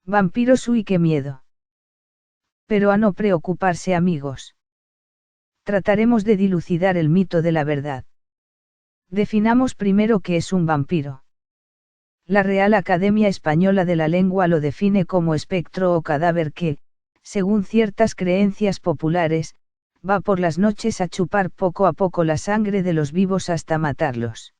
Vampiros, uy, qué miedo. Pero a no preocuparse, amigos. Trataremos de dilucidar el mito de la verdad. Definamos primero qué es un vampiro. La Real Academia Española de la Lengua lo define como espectro o cadáver que, según ciertas creencias populares, va por las noches a chupar poco a poco la sangre de los vivos hasta matarlos.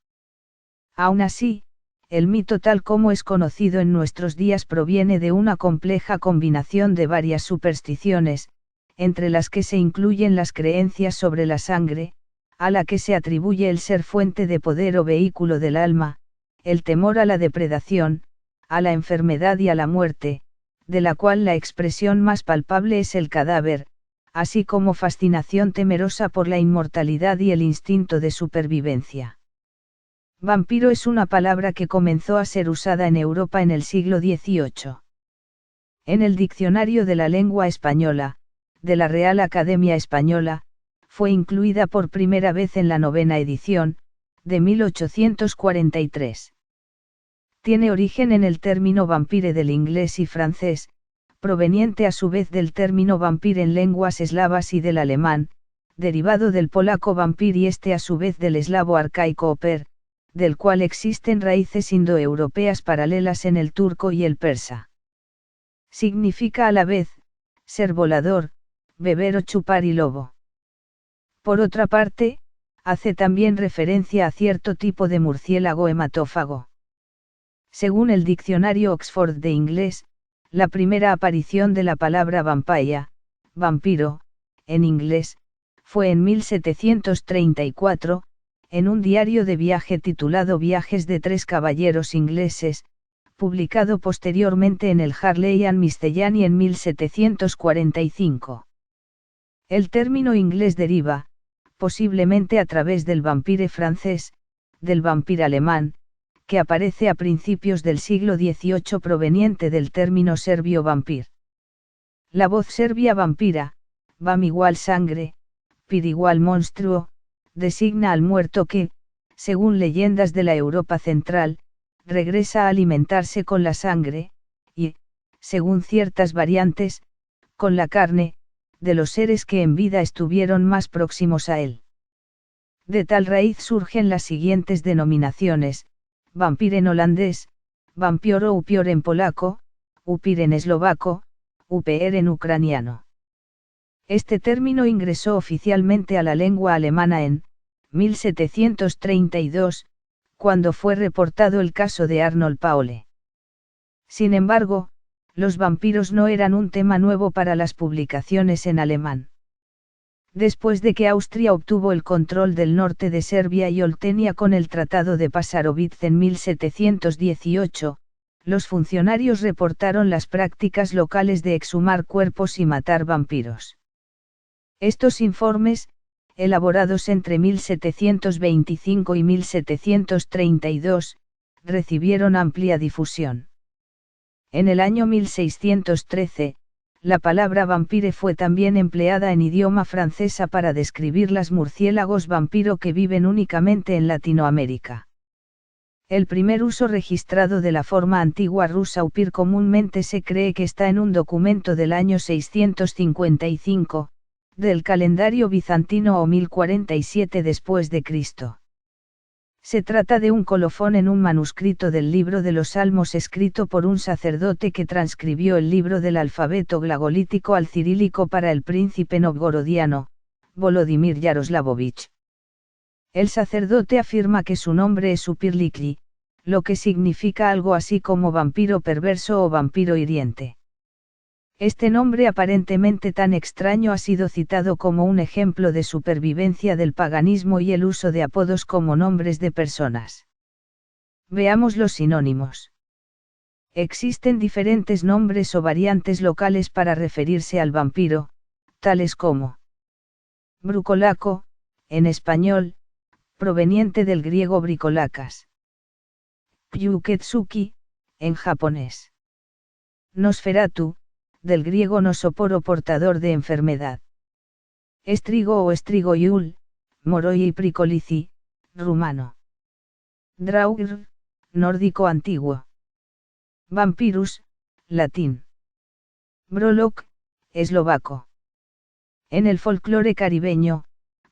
Aún así, el mito tal como es conocido en nuestros días proviene de una compleja combinación de varias supersticiones, entre las que se incluyen las creencias sobre la sangre, a la que se atribuye el ser fuente de poder o vehículo del alma, el temor a la depredación, a la enfermedad y a la muerte, de la cual la expresión más palpable es el cadáver, así como fascinación temerosa por la inmortalidad y el instinto de supervivencia. Vampiro es una palabra que comenzó a ser usada en Europa en el siglo XVIII. En el Diccionario de la Lengua Española, de la Real Academia Española, fue incluida por primera vez en la 9ª edición, de 1843. Tiene origen en el término vampire del inglés y francés, proveniente a su vez del término vampir en lenguas eslavas y del alemán, derivado del polaco vampir y a su vez del eslavo arcaico oper, del cual existen raíces indoeuropeas paralelas en el turco y el persa. Significa a la vez, ser volador, beber o chupar y lobo. Por otra parte, hace también referencia a cierto tipo de murciélago hematófago. Según el diccionario Oxford de inglés, la primera aparición de la palabra vampire, vampiro, en inglés, fue en 1734, en un diario de viaje titulado Viajes de 3 caballeros ingleses, publicado posteriormente en el Harley and Miscellany en 1745. El término inglés deriva, posiblemente a través del vampire francés, del vampir alemán, que aparece a principios del siglo XVIII proveniente del término serbio vampir. La voz serbia vampira, vam igual sangre, pir igual monstruo, designa al muerto que, según leyendas de la Europa central, regresa a alimentarse con la sangre, y, según ciertas variantes, con la carne, de los seres que en vida estuvieron más próximos a él. De tal raíz surgen las siguientes denominaciones: vampir en holandés, vampior o upior en polaco, upir en eslovaco, uper en ucraniano. Este término ingresó oficialmente a la lengua alemana en 1732, cuando fue reportado el caso de Arnold Paule. Sin embargo, los vampiros no eran un tema nuevo para las publicaciones en alemán. Después de que Austria obtuvo el control del norte de Serbia y Oltenia con el Tratado de Passarowitz en 1718, los funcionarios reportaron las prácticas locales de exhumar cuerpos y matar vampiros. Estos informes, elaborados entre 1725 y 1732, recibieron amplia difusión. En el año 1613, la palabra vampire fue también empleada en idioma francesa para describir los murciélagos vampiro que viven únicamente en Latinoamérica. El primer uso registrado de la forma antigua rusa upir comúnmente se cree que está en un documento del año 655, del calendario bizantino o 1047 después de Cristo. Se trata de un colofón en un manuscrito del libro de los Salmos escrito por un sacerdote que transcribió el libro del alfabeto glagolítico al cirílico para el príncipe novgorodiano, Volodymyr Yaroslavovich. El sacerdote afirma que su nombre es Upirlikli, lo que significa algo así como vampiro perverso o vampiro hiriente. Este nombre aparentemente tan extraño ha sido citado como un ejemplo de supervivencia del paganismo y el uso de apodos como nombres de personas. Veamos los sinónimos. Existen diferentes nombres o variantes locales para referirse al vampiro, tales como brucolaco, en español, proveniente del griego bricolakas. Kyuketsuki, en japonés. Nosferatu, del griego nosoporo portador de enfermedad. Estrigo o estrigoiul, moroi y pricolici, rumano. Draugr, nórdico antiguo. Vampirus, latín. Broloc, eslovaco. En el folclore caribeño,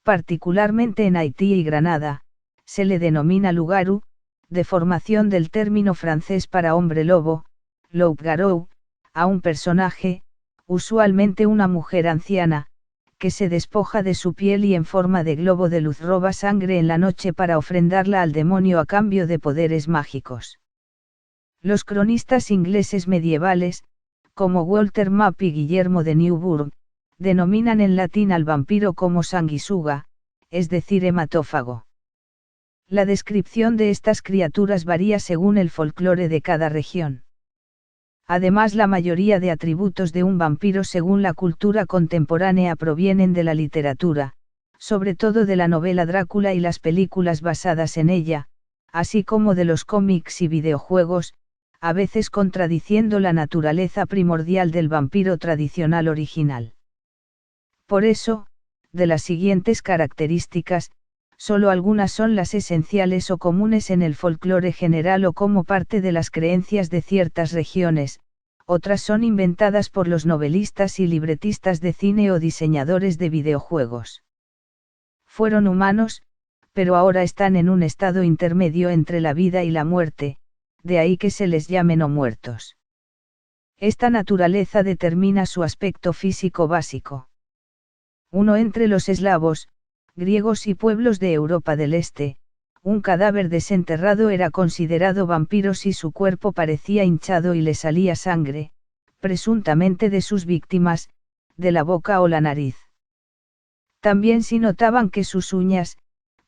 particularmente en Haití y Granada, se le denomina lugaru, deformación del término francés para hombre lobo, loup-garou, a un personaje, usualmente una mujer anciana, que se despoja de su piel y en forma de globo de luz roba sangre en la noche para ofrendarla al demonio a cambio de poderes mágicos. Los cronistas ingleses medievales, como Walter Map y Guillermo de Newburgh, denominan en latín al vampiro como sanguisuga, es decir hematófago. La descripción de estas criaturas varía según el folclore de cada región. Además, la mayoría de atributos de un vampiro según la cultura contemporánea provienen de la literatura, sobre todo de la novela Drácula y las películas basadas en ella, así como de los cómics y videojuegos, a veces contradiciendo la naturaleza primordial del vampiro tradicional original. Por eso, de las siguientes características, solo algunas son las esenciales o comunes en el folclore general o como parte de las creencias de ciertas regiones, otras son inventadas por los novelistas y libretistas de cine o diseñadores de videojuegos. Fueron humanos, pero ahora están en un estado intermedio entre la vida y la muerte, de ahí que se les llame no muertos. Esta naturaleza determina su aspecto físico básico. 1. Entre los eslavos, griegos y pueblos de Europa del Este, un cadáver desenterrado era considerado vampiro si su cuerpo parecía hinchado y le salía sangre, presuntamente de sus víctimas, de la boca o la nariz. También si notaban que sus uñas,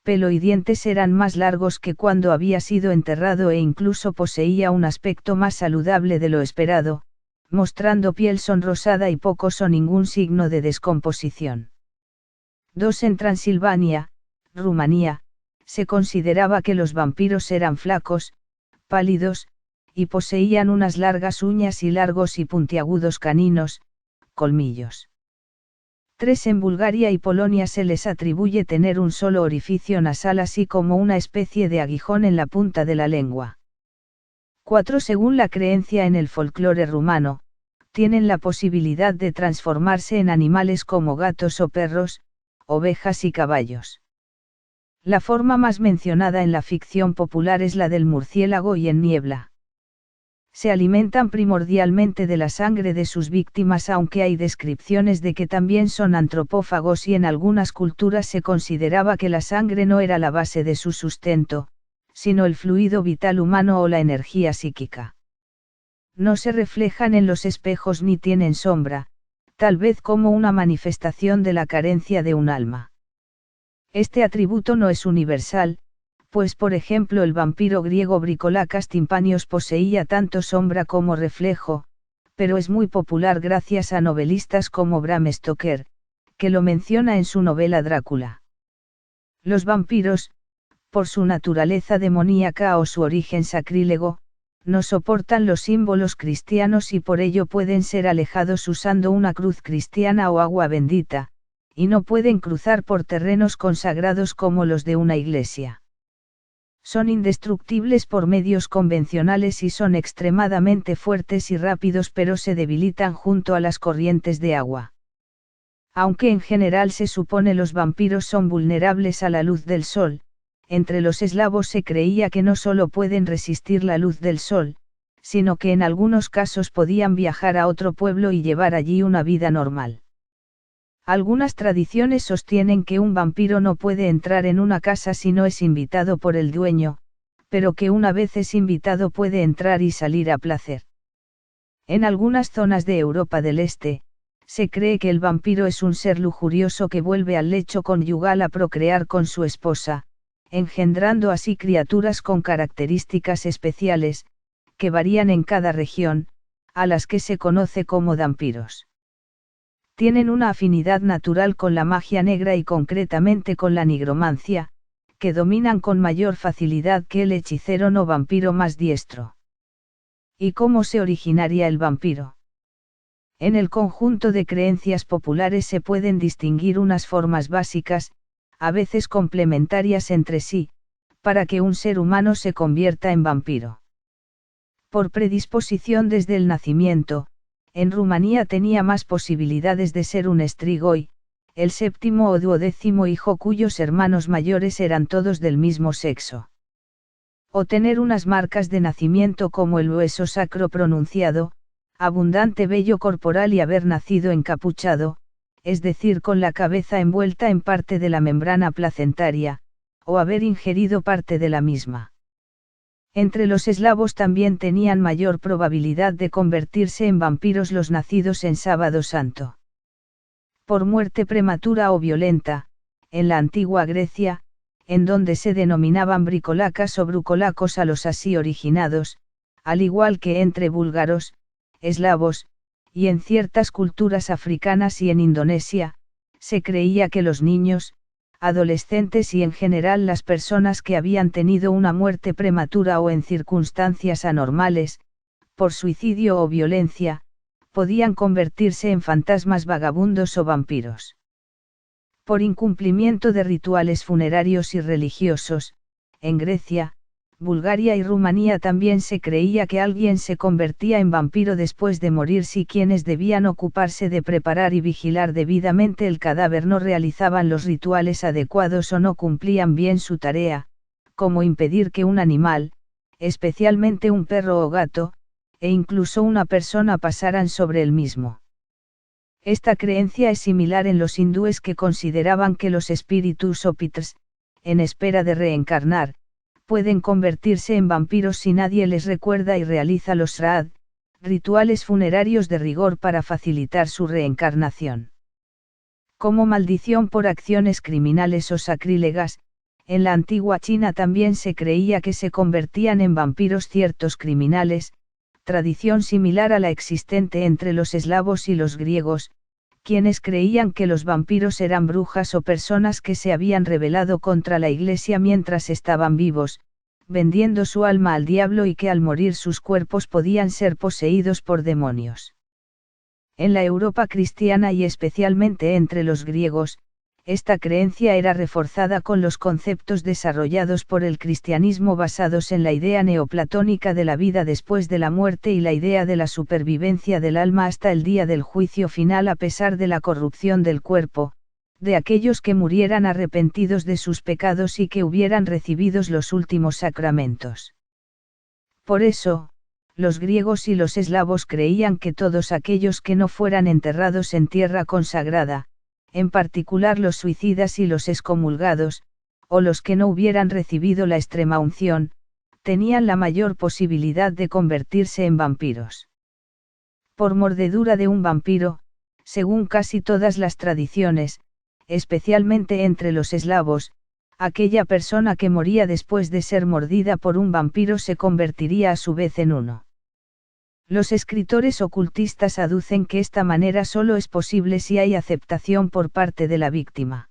pelo y dientes eran más largos que cuando había sido enterrado e incluso poseía un aspecto más saludable de lo esperado, mostrando piel sonrosada y pocos o ningún signo de descomposición. 2. En Transilvania, Rumanía, se consideraba que los vampiros eran flacos, pálidos, y poseían unas largas uñas y largos y puntiagudos caninos, colmillos. 3. En Bulgaria y Polonia se les atribuye tener un solo orificio nasal así como una especie de aguijón en la punta de la lengua. 4. Según la creencia en el folclore rumano, tienen la posibilidad de transformarse en animales como gatos o perros, ovejas y caballos. La forma más mencionada en la ficción popular es la del murciélago y en Niebla. Se alimentan primordialmente de la sangre de sus víctimas, aunque hay descripciones de que también son antropófagos y en algunas culturas se consideraba que la sangre no era la base de su sustento, sino el fluido vital humano o la energía psíquica. No se reflejan en los espejos ni tienen sombra, tal vez como una manifestación de la carencia de un alma. Este atributo no es universal, pues por ejemplo el vampiro griego Bricolacas Timpanios poseía tanto sombra como reflejo, pero es muy popular gracias a novelistas como Bram Stoker, que lo menciona en su novela Drácula. Los vampiros, por su naturaleza demoníaca o su origen sacrílego, no soportan los símbolos cristianos y por ello pueden ser alejados usando una cruz cristiana o agua bendita, y no pueden cruzar por terrenos consagrados como los de una iglesia. Son indestructibles por medios convencionales y son extremadamente fuertes y rápidos, pero se debilitan junto a las corrientes de agua. Aunque en general se supone los vampiros son vulnerables a la luz del sol, entre los eslavos se creía que no solo pueden resistir la luz del sol, sino que en algunos casos podían viajar a otro pueblo y llevar allí una vida normal. Algunas tradiciones sostienen que un vampiro no puede entrar en una casa si no es invitado por el dueño, pero que una vez es invitado puede entrar y salir a placer. En algunas zonas de Europa del Este, se cree que el vampiro es un ser lujurioso que vuelve al lecho conyugal a procrear con su esposa, engendrando así criaturas con características especiales, que varían en cada región, a las que se conoce como vampiros. Tienen una afinidad natural con la magia negra y concretamente con la nigromancia, que dominan con mayor facilidad que el hechicero no vampiro más diestro. ¿Y cómo se originaría el vampiro? En el conjunto de creencias populares se pueden distinguir unas formas básicas, a veces complementarias entre sí, para que un ser humano se convierta en vampiro. Por predisposición desde el nacimiento, en Rumanía tenía más posibilidades de ser un Strigoi, el séptimo o duodécimo hijo cuyos hermanos mayores eran todos del mismo sexo. O tener unas marcas de nacimiento como el hueso sacro pronunciado, abundante vello corporal y haber nacido encapuchado, es decir, con la cabeza envuelta en parte de la membrana placentaria, o haber ingerido parte de la misma. Entre los eslavos también tenían mayor probabilidad de convertirse en vampiros los nacidos en Sábado Santo. Por muerte prematura o violenta, en la antigua Grecia, en donde se denominaban bricolacas o brucolacos a los así originados, al igual que entre búlgaros, eslavos, y en ciertas culturas africanas y en Indonesia, se creía que los niños, adolescentes y en general las personas que habían tenido una muerte prematura o en circunstancias anormales, por suicidio o violencia, podían convertirse en fantasmas vagabundos o vampiros. Por incumplimiento de rituales funerarios y religiosos, en Grecia, Bulgaria y Rumanía también se creía que alguien se convertía en vampiro después de morir si quienes debían ocuparse de preparar y vigilar debidamente el cadáver no realizaban los rituales adecuados o no cumplían bien su tarea, como impedir que un animal, especialmente un perro o gato, e incluso una persona pasaran sobre el mismo. Esta creencia es similar en los hindúes que consideraban que los espíritus o pitrs, en espera de reencarnar, pueden convertirse en vampiros si nadie les recuerda y realiza los sraad, rituales funerarios de rigor para facilitar su reencarnación. Como maldición por acciones criminales o sacrílegas, en la antigua China también se creía que se convertían en vampiros ciertos criminales, tradición similar a la existente entre los eslavos y los griegos, quienes creían que los vampiros eran brujas o personas que se habían rebelado contra la Iglesia mientras estaban vivos, vendiendo su alma al diablo y que al morir sus cuerpos podían ser poseídos por demonios. En la Europa cristiana y especialmente entre los griegos, esta creencia era reforzada con los conceptos desarrollados por el cristianismo basados en la idea neoplatónica de la vida después de la muerte y la idea de la supervivencia del alma hasta el día del juicio final a pesar de la corrupción del cuerpo, de aquellos que murieran arrepentidos de sus pecados y que hubieran recibido los últimos sacramentos. Por eso, los griegos y los eslavos creían que todos aquellos que no fueran enterrados en tierra consagrada, en particular los suicidas y los excomulgados, o los que no hubieran recibido la extremaunción, tenían la mayor posibilidad de convertirse en vampiros. Por mordedura de un vampiro, según casi todas las tradiciones, especialmente entre los eslavos, aquella persona que moría después de ser mordida por un vampiro se convertiría a su vez en uno. Los escritores ocultistas aducen que esta manera solo es posible si hay aceptación por parte de la víctima.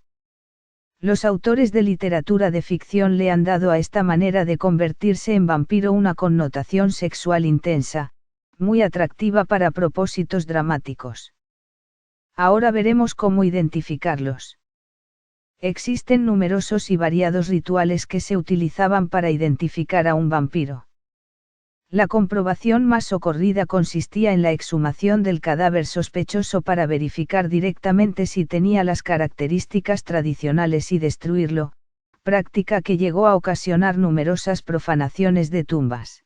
Los autores de literatura de ficción le han dado a esta manera de convertirse en vampiro una connotación sexual intensa, muy atractiva para propósitos dramáticos. Ahora veremos cómo identificarlos. Existen numerosos y variados rituales que se utilizaban para identificar a un vampiro. La comprobación más socorrida consistía en la exhumación del cadáver sospechoso para verificar directamente si tenía las características tradicionales y destruirlo, práctica que llegó a ocasionar numerosas profanaciones de tumbas.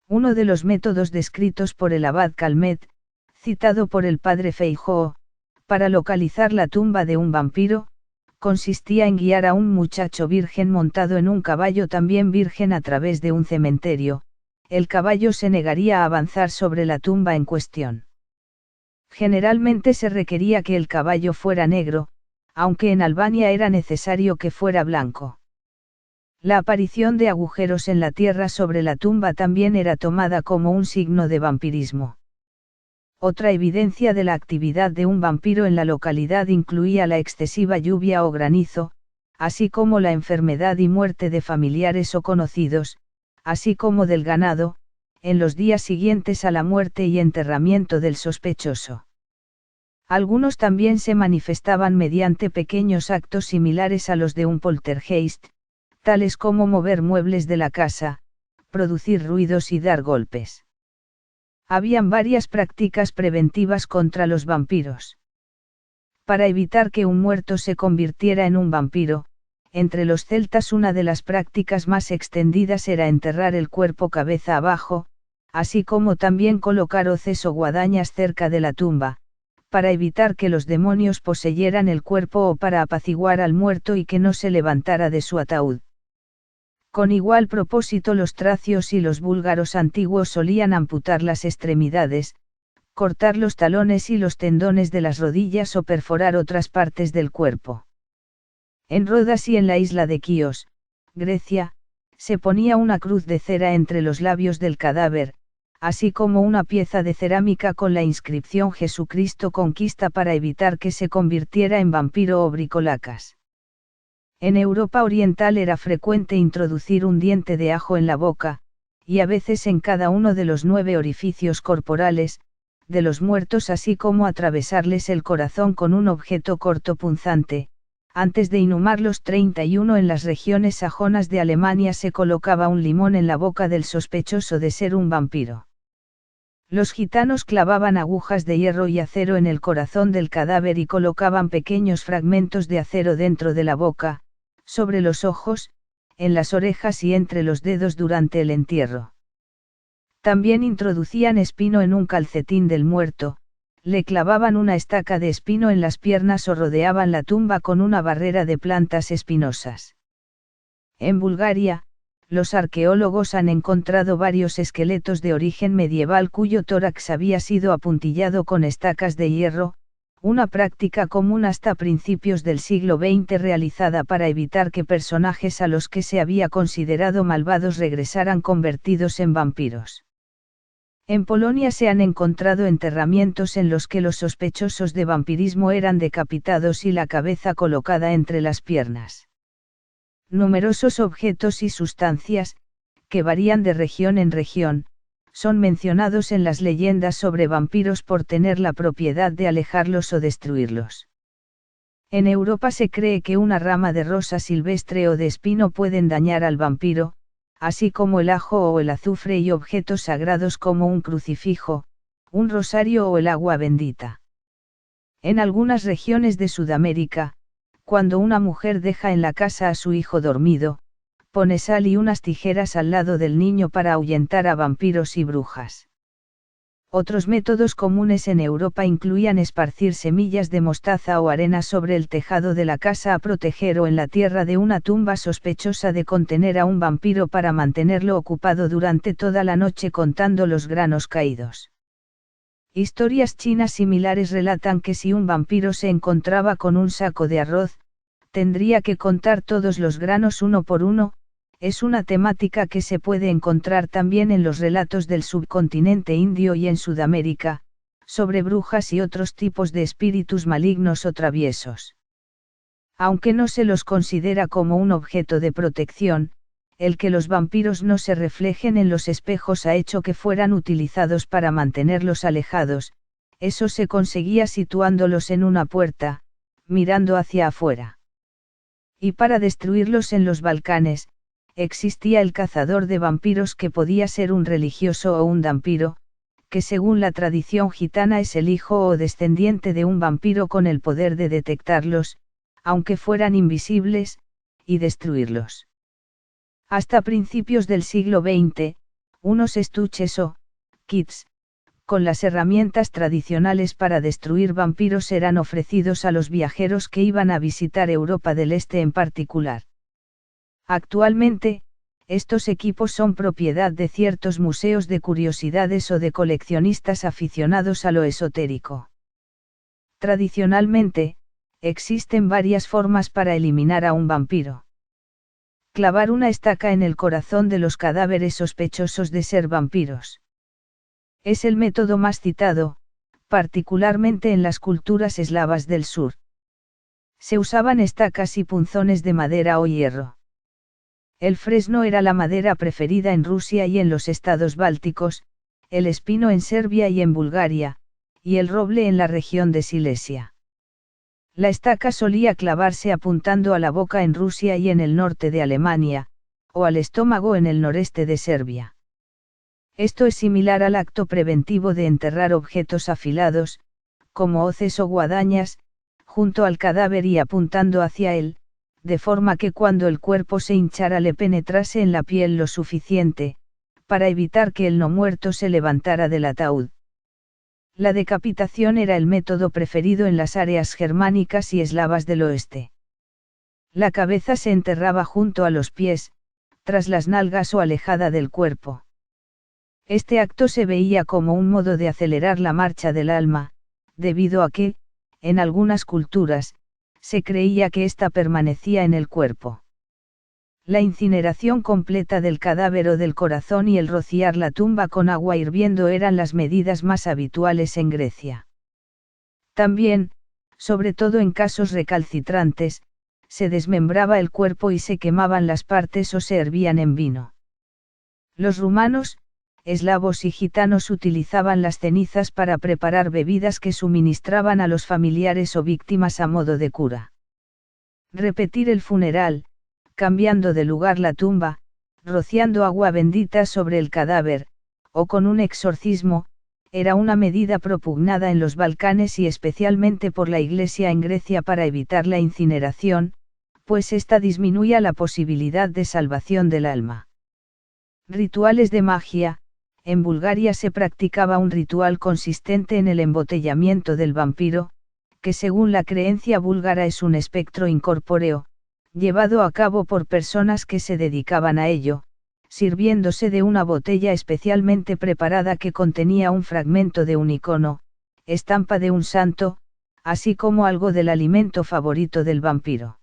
Uno de los métodos descritos por el abad Calmet, citado por el padre Feijóo, para localizar la tumba de un vampiro, consistía en guiar a un muchacho virgen montado en un caballo también virgen a través de un cementerio. El caballo se negaría a avanzar sobre la tumba en cuestión. Generalmente se requería que el caballo fuera negro, aunque en Albania era necesario que fuera blanco. La aparición de agujeros en la tierra sobre la tumba también era tomada como un signo de vampirismo. Otra evidencia de la actividad de un vampiro en la localidad incluía la excesiva lluvia o granizo, así como la enfermedad y muerte de familiares o conocidos, así como del ganado, en los días siguientes a la muerte y enterramiento del sospechoso. Algunos también se manifestaban mediante pequeños actos similares a los de un poltergeist, tales como mover muebles de la casa, producir ruidos y dar golpes. Habían varias prácticas preventivas contra los vampiros. Para evitar que un muerto se convirtiera en un vampiro, entre los celtas una de las prácticas más extendidas era enterrar el cuerpo cabeza abajo, así como también colocar hoces o guadañas cerca de la tumba, para evitar que los demonios poseyeran el cuerpo o para apaciguar al muerto y que no se levantara de su ataúd. Con igual propósito los tracios y los búlgaros antiguos solían amputar las extremidades, cortar los talones y los tendones de las rodillas o perforar otras partes del cuerpo. En Rodas y en la isla de Quíos, Grecia, se ponía una cruz de cera entre los labios del cadáver, así como una pieza de cerámica con la inscripción Jesucristo conquista para evitar que se convirtiera en vampiro o bricolacas. En Europa Oriental era frecuente introducir un diente de ajo en la boca, y a veces en cada uno de los 9 orificios corporales, de los muertos, así como atravesarles el corazón con un objeto corto punzante. Antes de inhumarlos 31 en las regiones sajonas de Alemania se colocaba un limón en la boca del sospechoso de ser un vampiro. Los gitanos clavaban agujas de hierro y acero en el corazón del cadáver y colocaban pequeños fragmentos de acero dentro de la boca, sobre los ojos, en las orejas y entre los dedos durante el entierro. También introducían espino en un calcetín del muerto, le clavaban una estaca de espino en las piernas o rodeaban la tumba con una barrera de plantas espinosas. En Bulgaria, los arqueólogos han encontrado varios esqueletos de origen medieval cuyo tórax había sido apuntillado con estacas de hierro, una práctica común hasta principios del siglo XX realizada para evitar que personajes a los que se había considerado malvados regresaran convertidos en vampiros. En Polonia se han encontrado enterramientos en los que los sospechosos de vampirismo eran decapitados y la cabeza colocada entre las piernas. Numerosos objetos y sustancias, que varían de región en región, son mencionados en las leyendas sobre vampiros por tener la propiedad de alejarlos o destruirlos. En Europa se cree que una rama de rosa silvestre o de espino pueden dañar al vampiro, así como el ajo o el azufre y objetos sagrados como un crucifijo, un rosario o el agua bendita. En algunas regiones de Sudamérica, cuando una mujer deja en la casa a su hijo dormido, pone sal y unas tijeras al lado del niño para ahuyentar a vampiros y brujas. Otros métodos comunes en Europa incluían esparcir semillas de mostaza o arena sobre el tejado de la casa a proteger o en la tierra de una tumba sospechosa de contener a un vampiro para mantenerlo ocupado durante toda la noche contando los granos caídos. Historias chinas similares relatan que si un vampiro se encontraba con un saco de arroz, tendría que contar todos los granos uno por uno. Es una temática que se puede encontrar también en los relatos del subcontinente indio y en Sudamérica, sobre brujas y otros tipos de espíritus malignos o traviesos. Aunque no se los considera como un objeto de protección, el que los vampiros no se reflejen en los espejos ha hecho que fueran utilizados para mantenerlos alejados, eso se conseguía situándolos en una puerta, mirando hacia afuera. Y para destruirlos en los Balcanes, existía el cazador de vampiros que podía ser un religioso o un vampiro, que según la tradición gitana es el hijo o descendiente de un vampiro con el poder de detectarlos, aunque fueran invisibles, y destruirlos. Hasta principios del siglo XX, unos estuches o kits, con las herramientas tradicionales para destruir vampiros eran ofrecidos a los viajeros que iban a visitar Europa del Este en particular. Actualmente, estos equipos son propiedad de ciertos museos de curiosidades o de coleccionistas aficionados a lo esotérico. Tradicionalmente, existen varias formas para eliminar a un vampiro. Clavar una estaca en el corazón de los cadáveres sospechosos de ser vampiros. Es el método más citado, particularmente en las culturas eslavas del sur. Se usaban estacas y punzones de madera o hierro. El fresno era la madera preferida en Rusia y en los estados bálticos, el espino en Serbia y en Bulgaria, y el roble en la región de Silesia. La estaca solía clavarse apuntando a la boca en Rusia y en el norte de Alemania, o al estómago en el noreste de Serbia. Esto es similar al acto preventivo de enterrar objetos afilados, como hoces o guadañas, junto al cadáver y apuntando hacia él, de forma que cuando el cuerpo se hinchara le penetrase en la piel lo suficiente, para evitar que el no muerto se levantara del ataúd. La decapitación era el método preferido en las áreas germánicas y eslavas del oeste. La cabeza se enterraba junto a los pies, tras las nalgas o alejada del cuerpo. Este acto se veía como un modo de acelerar la marcha del alma, debido a que, en algunas culturas, se creía que ésta permanecía en el cuerpo. La incineración completa del cadáver o del corazón y el rociar la tumba con agua hirviendo eran las medidas más habituales en Grecia. También, sobre todo en casos recalcitrantes, se desmembraba el cuerpo y se quemaban las partes o se hervían en vino. Los rumanos, eslavos y gitanos utilizaban las cenizas para preparar bebidas que suministraban a los familiares o víctimas a modo de cura. Repetir el funeral, cambiando de lugar la tumba, rociando agua bendita sobre el cadáver, o con un exorcismo, era una medida propugnada en los Balcanes y especialmente por la Iglesia en Grecia para evitar la incineración, pues ésta disminuía la posibilidad de salvación del alma. Rituales de magia. En Bulgaria se practicaba un ritual consistente en el embotellamiento del vampiro, que según la creencia búlgara es un espectro incorpóreo, llevado a cabo por personas que se dedicaban a ello, sirviéndose de una botella especialmente preparada que contenía un fragmento de un icono, estampa de un santo, así como algo del alimento favorito del vampiro.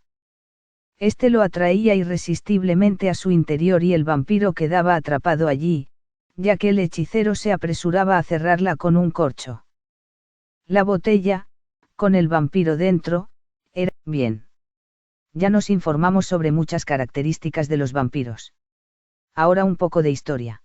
Este lo atraía irresistiblemente a su interior y el vampiro quedaba atrapado allí, ya que el hechicero se apresuraba a cerrarla con un corcho. La botella, con el vampiro dentro, era bien. Ya nos informamos sobre muchas características de los vampiros. Ahora un poco de historia.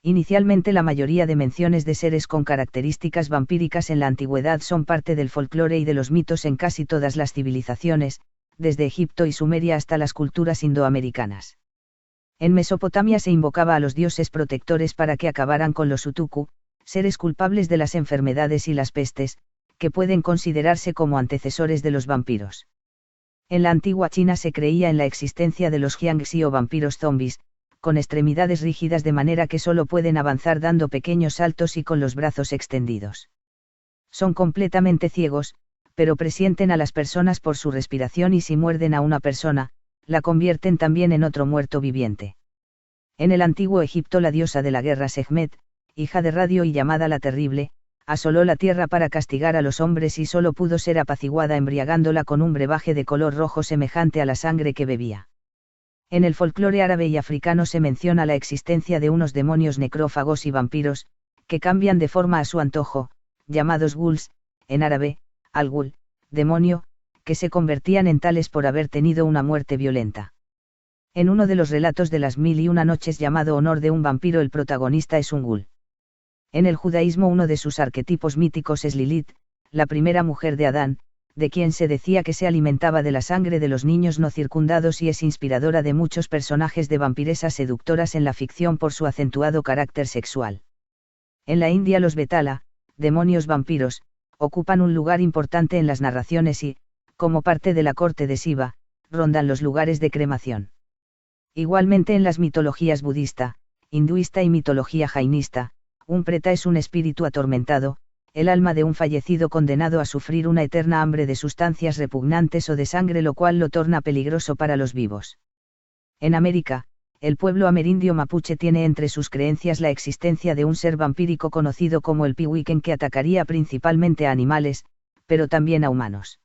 Inicialmente la mayoría de menciones de seres con características vampíricas en la antigüedad son parte del folclore y de los mitos en casi todas las civilizaciones, desde Egipto y Sumeria hasta las culturas indoamericanas. En Mesopotamia se invocaba a los dioses protectores para que acabaran con los utuku, seres culpables de las enfermedades y las pestes, que pueden considerarse como antecesores de los vampiros. En la antigua China se creía en la existencia de los jiangxi o vampiros zombis, con extremidades rígidas de manera que solo pueden avanzar dando pequeños saltos y con los brazos extendidos. Son completamente ciegos, pero presienten a las personas por su respiración y si muerden a una persona, la convierten también en otro muerto viviente. En el antiguo Egipto la diosa de la guerra Sekhmet, hija de Radio y llamada la Terrible, asoló la tierra para castigar a los hombres y solo pudo ser apaciguada embriagándola con un brebaje de color rojo semejante a la sangre que bebía. En el folclore árabe y africano se menciona la existencia de unos demonios necrófagos y vampiros, que cambian de forma a su antojo, llamados ghouls, en árabe, al-ghul, demonio, que se convertían en tales por haber tenido una muerte violenta. En uno de los relatos de las 1001 noches llamado Honor de un vampiro el protagonista es un ghul. En el judaísmo uno de sus arquetipos míticos es Lilith, la primera mujer de Adán, de quien se decía que se alimentaba de la sangre de los niños no circundados y es inspiradora de muchos personajes de vampiresas seductoras en la ficción por su acentuado carácter sexual. En la India los Betala, demonios vampiros, ocupan un lugar importante en las narraciones y, como parte de la corte de Shiva, rondan los lugares de cremación. Igualmente en las mitologías budista, hinduista y mitología jainista, un preta es un espíritu atormentado, el alma de un fallecido condenado a sufrir una eterna hambre de sustancias repugnantes o de sangre, lo cual lo torna peligroso para los vivos. En América, el pueblo amerindio mapuche tiene entre sus creencias la existencia de un ser vampírico conocido como el Pihuiquen que atacaría principalmente a animales, pero también a humanos.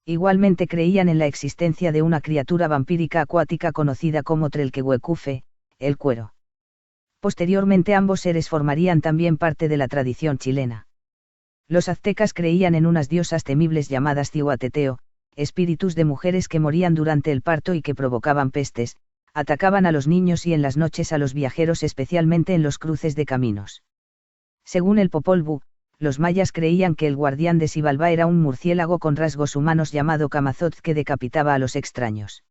Igualmente creían en la existencia de una criatura vampírica acuática conocida como Trelquehuecufe, el cuero. Posteriormente ambos seres formarían también parte de la tradición chilena. Los aztecas creían en unas diosas temibles llamadas Cihuateteo, espíritus de mujeres que morían durante el parto y que provocaban pestes, atacaban a los niños y en las noches a los viajeros, especialmente en los cruces de caminos. Según el Popol Vuh, los mayas creían que el guardián de Xibalbá era un murciélago con rasgos humanos llamado Camazotz que decapitaba a los extraños.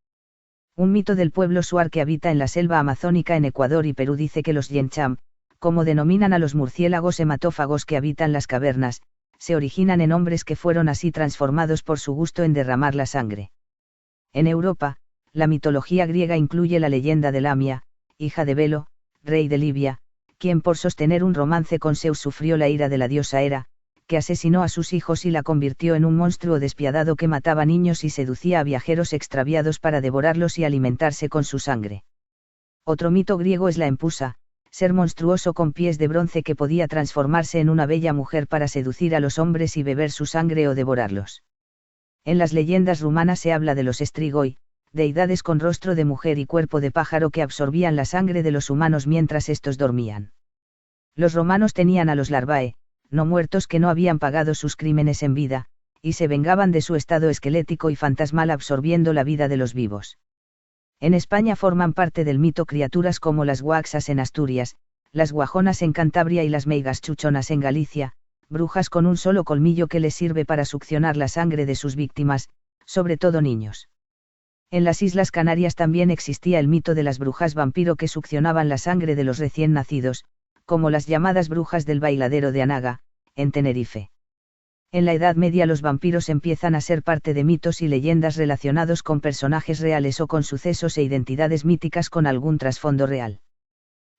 Un mito del pueblo Shuar que habita en la selva amazónica en Ecuador y Perú dice que los Yencham, como denominan a los murciélagos hematófagos que habitan las cavernas, se originan en hombres que fueron así transformados por su gusto en derramar la sangre. En Europa, la mitología griega incluye la leyenda de Lamia, hija de Belo, rey de Libia, quien por sostener un romance con Zeus sufrió la ira de la diosa Hera, que asesinó a sus hijos y la convirtió en un monstruo despiadado que mataba niños y seducía a viajeros extraviados para devorarlos y alimentarse con su sangre. Otro mito griego es la empusa, ser monstruoso con pies de bronce que podía transformarse en una bella mujer para seducir a los hombres y beber su sangre o devorarlos. En las leyendas rumanas se habla de los strigoi, deidades con rostro de mujer y cuerpo de pájaro que absorbían la sangre de los humanos mientras estos dormían. Los romanos tenían a los larvae, no muertos que no habían pagado sus crímenes en vida, y se vengaban de su estado esquelético y fantasmal absorbiendo la vida de los vivos. En España forman parte del mito criaturas como las guaxas en Asturias, las guajonas en Cantabria y las meigas chuchonas en Galicia, brujas con un solo colmillo que les sirve para succionar la sangre de sus víctimas, sobre todo niños. En las Islas Canarias también existía el mito de las brujas vampiro que succionaban la sangre de los recién nacidos, como las llamadas brujas del bailadero de Anaga, en Tenerife. En la Edad Media los vampiros empiezan a ser parte de mitos y leyendas relacionados con personajes reales o con sucesos e identidades míticas con algún trasfondo real.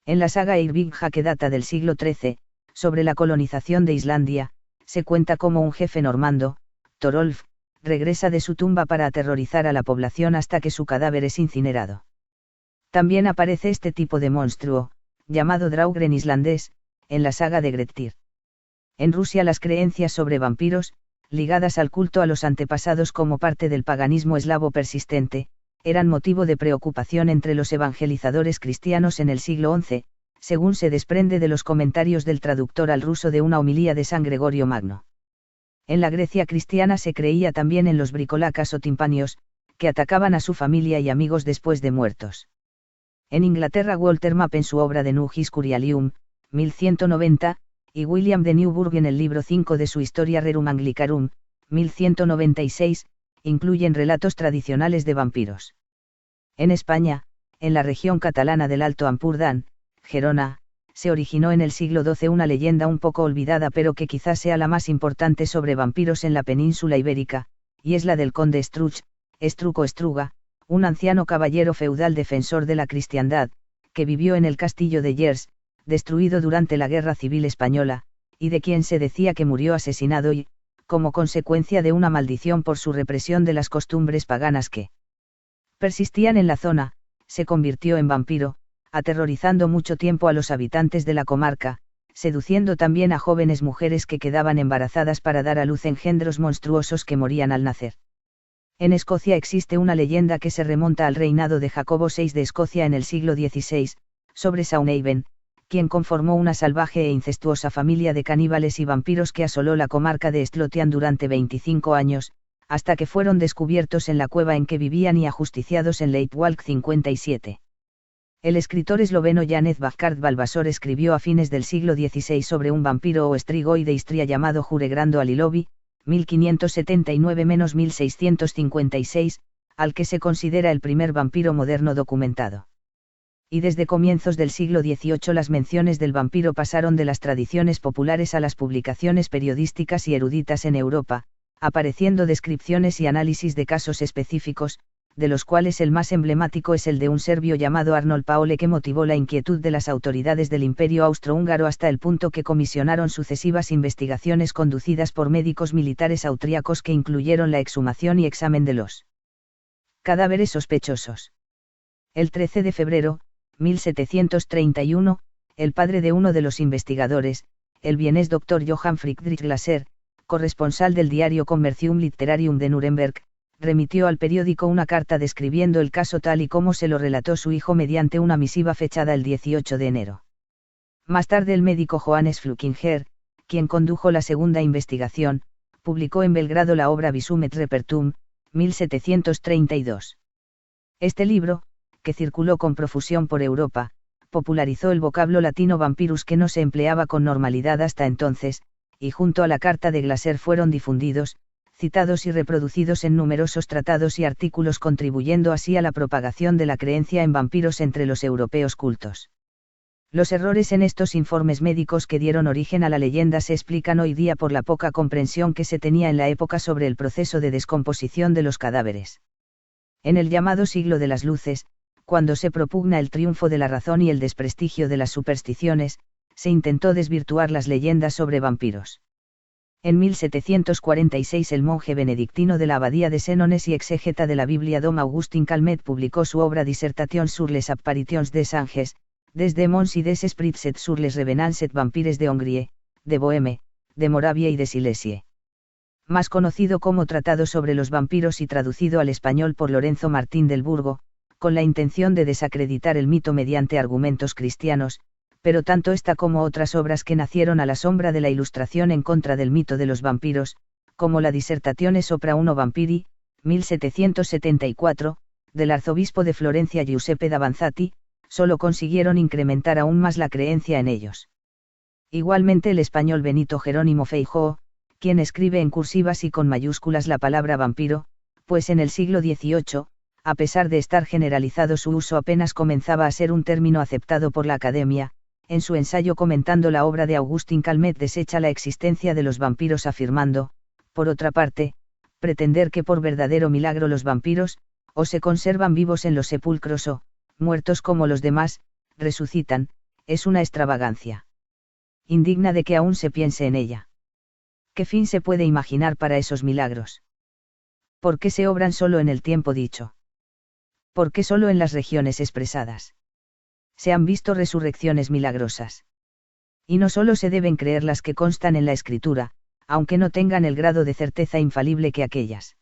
En la saga Eyrbyggja que data del siglo XIII, sobre la colonización de Islandia, se cuenta cómo un jefe normando, Thorolf, regresa de su tumba para aterrorizar a la población hasta que su cadáver es incinerado. También aparece este tipo de monstruo, llamado Draugren islandés, en la saga de Grettir. En Rusia las creencias sobre vampiros, ligadas al culto a los antepasados como parte del paganismo eslavo persistente, eran motivo de preocupación entre los evangelizadores cristianos en el siglo XI, según se desprende de los comentarios del traductor al ruso de una homilía de San Gregorio Magno. En la Grecia cristiana se creía también en los bricolacas o timpanios, que atacaban a su familia y amigos después de muertos. En Inglaterra Walter Map en su obra de Nugis Curialium, 1190, y William de Newburgh en el libro 5 de su Historia Rerum Anglicarum, 1196, incluyen relatos tradicionales de vampiros. En España, en la región catalana del Alto Ampurdán, Gerona, se originó en el siglo XII una leyenda un poco olvidada pero que quizás sea la más importante sobre vampiros en la península ibérica, y es la del conde Estruch, Estruco Estruga, un anciano caballero feudal defensor de la cristiandad, que vivió en el castillo de Llers, destruido durante la Guerra Civil Española, y de quien se decía que murió asesinado y, como consecuencia de una maldición por su represión de las costumbres paganas que persistían en la zona, se convirtió en vampiro, aterrorizando mucho tiempo a los habitantes de la comarca, seduciendo también a jóvenes mujeres que quedaban embarazadas para dar a luz engendros monstruosos que morían al nacer. En Escocia existe una leyenda que se remonta al reinado de Jacobo VI de Escocia en el siglo XVI, sobre Saunhaven, quien conformó una salvaje e incestuosa familia de caníbales y vampiros que asoló la comarca de East Lothian durante 25 años, hasta que fueron descubiertos en la cueva en que vivían y ajusticiados en Leitwalk 57. El escritor esloveno Janez Bajkard Balbasor escribió a fines del siglo XVI sobre un vampiro o strigoi de Istria llamado Juregrando Alilovi, 1579-1656, al que se considera el primer vampiro moderno documentado. Y desde comienzos del siglo XVIII las menciones del vampiro pasaron de las tradiciones populares a las publicaciones periodísticas y eruditas en Europa, apareciendo descripciones y análisis de casos específicos, de los cuales el más emblemático es el de un serbio llamado Arnold Paole que motivó la inquietud de las autoridades del Imperio Austrohúngaro hasta el punto que comisionaron sucesivas investigaciones conducidas por médicos militares austríacos que incluyeron la exhumación y examen de los cadáveres sospechosos. El 13 de febrero, 1731, el padre de uno de los investigadores, el vienés Dr. Johann Friedrich Glaser, corresponsal del diario Commercium Literarium de Nuremberg, remitió al periódico una carta describiendo el caso tal y como se lo relató su hijo mediante una misiva fechada el 18 de enero. Más tarde el médico Johannes Flukinger, quien condujo la segunda investigación, publicó en Belgrado la obra Visum et Repertum, 1732. Este libro, que circuló con profusión por Europa, popularizó el vocablo latino vampirus que no se empleaba con normalidad hasta entonces, y junto a la carta de Glaser fueron difundidos, citados y reproducidos en numerosos tratados y artículos, contribuyendo así a la propagación de la creencia en vampiros entre los europeos cultos. Los errores en estos informes médicos que dieron origen a la leyenda se explican hoy día por la poca comprensión que se tenía en la época sobre el proceso de descomposición de los cadáveres. En el llamado siglo de las luces, cuando se propugna el triunfo de la razón y el desprestigio de las supersticiones, se intentó desvirtuar las leyendas sobre vampiros. En 1746 el monje benedictino de la abadía de Senones y exégeta de la Biblia Dom Augustin Calmet publicó su obra Dissertation sur les apparitions des anges, des démons et des esprits et sur les revenants et vampires de Hongrie, de Boheme, de Moravia y de Silesie. Más conocido como Tratado sobre los vampiros y traducido al español por Lorenzo Martín del Burgo, con la intención de desacreditar el mito mediante argumentos cristianos, pero tanto esta como otras obras que nacieron a la sombra de la Ilustración en contra del mito de los vampiros, como la Dissertazione sopra uno vampiri, 1774, del arzobispo de Florencia Giuseppe Davanzati, solo consiguieron incrementar aún más la creencia en ellos. Igualmente el español Benito Jerónimo Feijóo, quien escribe en cursivas y con mayúsculas la palabra vampiro, pues en el siglo XVIII, a pesar de estar generalizado su uso, apenas comenzaba a ser un término aceptado por la Academia. En su ensayo comentando la obra de Augustin Calmet desecha la existencia de los vampiros afirmando, por otra parte, pretender que por verdadero milagro los vampiros, o se conservan vivos en los sepulcros o, muertos como los demás, resucitan, es una extravagancia indigna de que aún se piense en ella. ¿Qué fin se puede imaginar para esos milagros? ¿Por qué se obran solo en el tiempo dicho? ¿Por qué solo en las regiones expresadas? Se han visto resurrecciones milagrosas. Y no solo se deben creer las que constan en la Escritura, aunque no tengan el grado de certeza infalible que aquellas.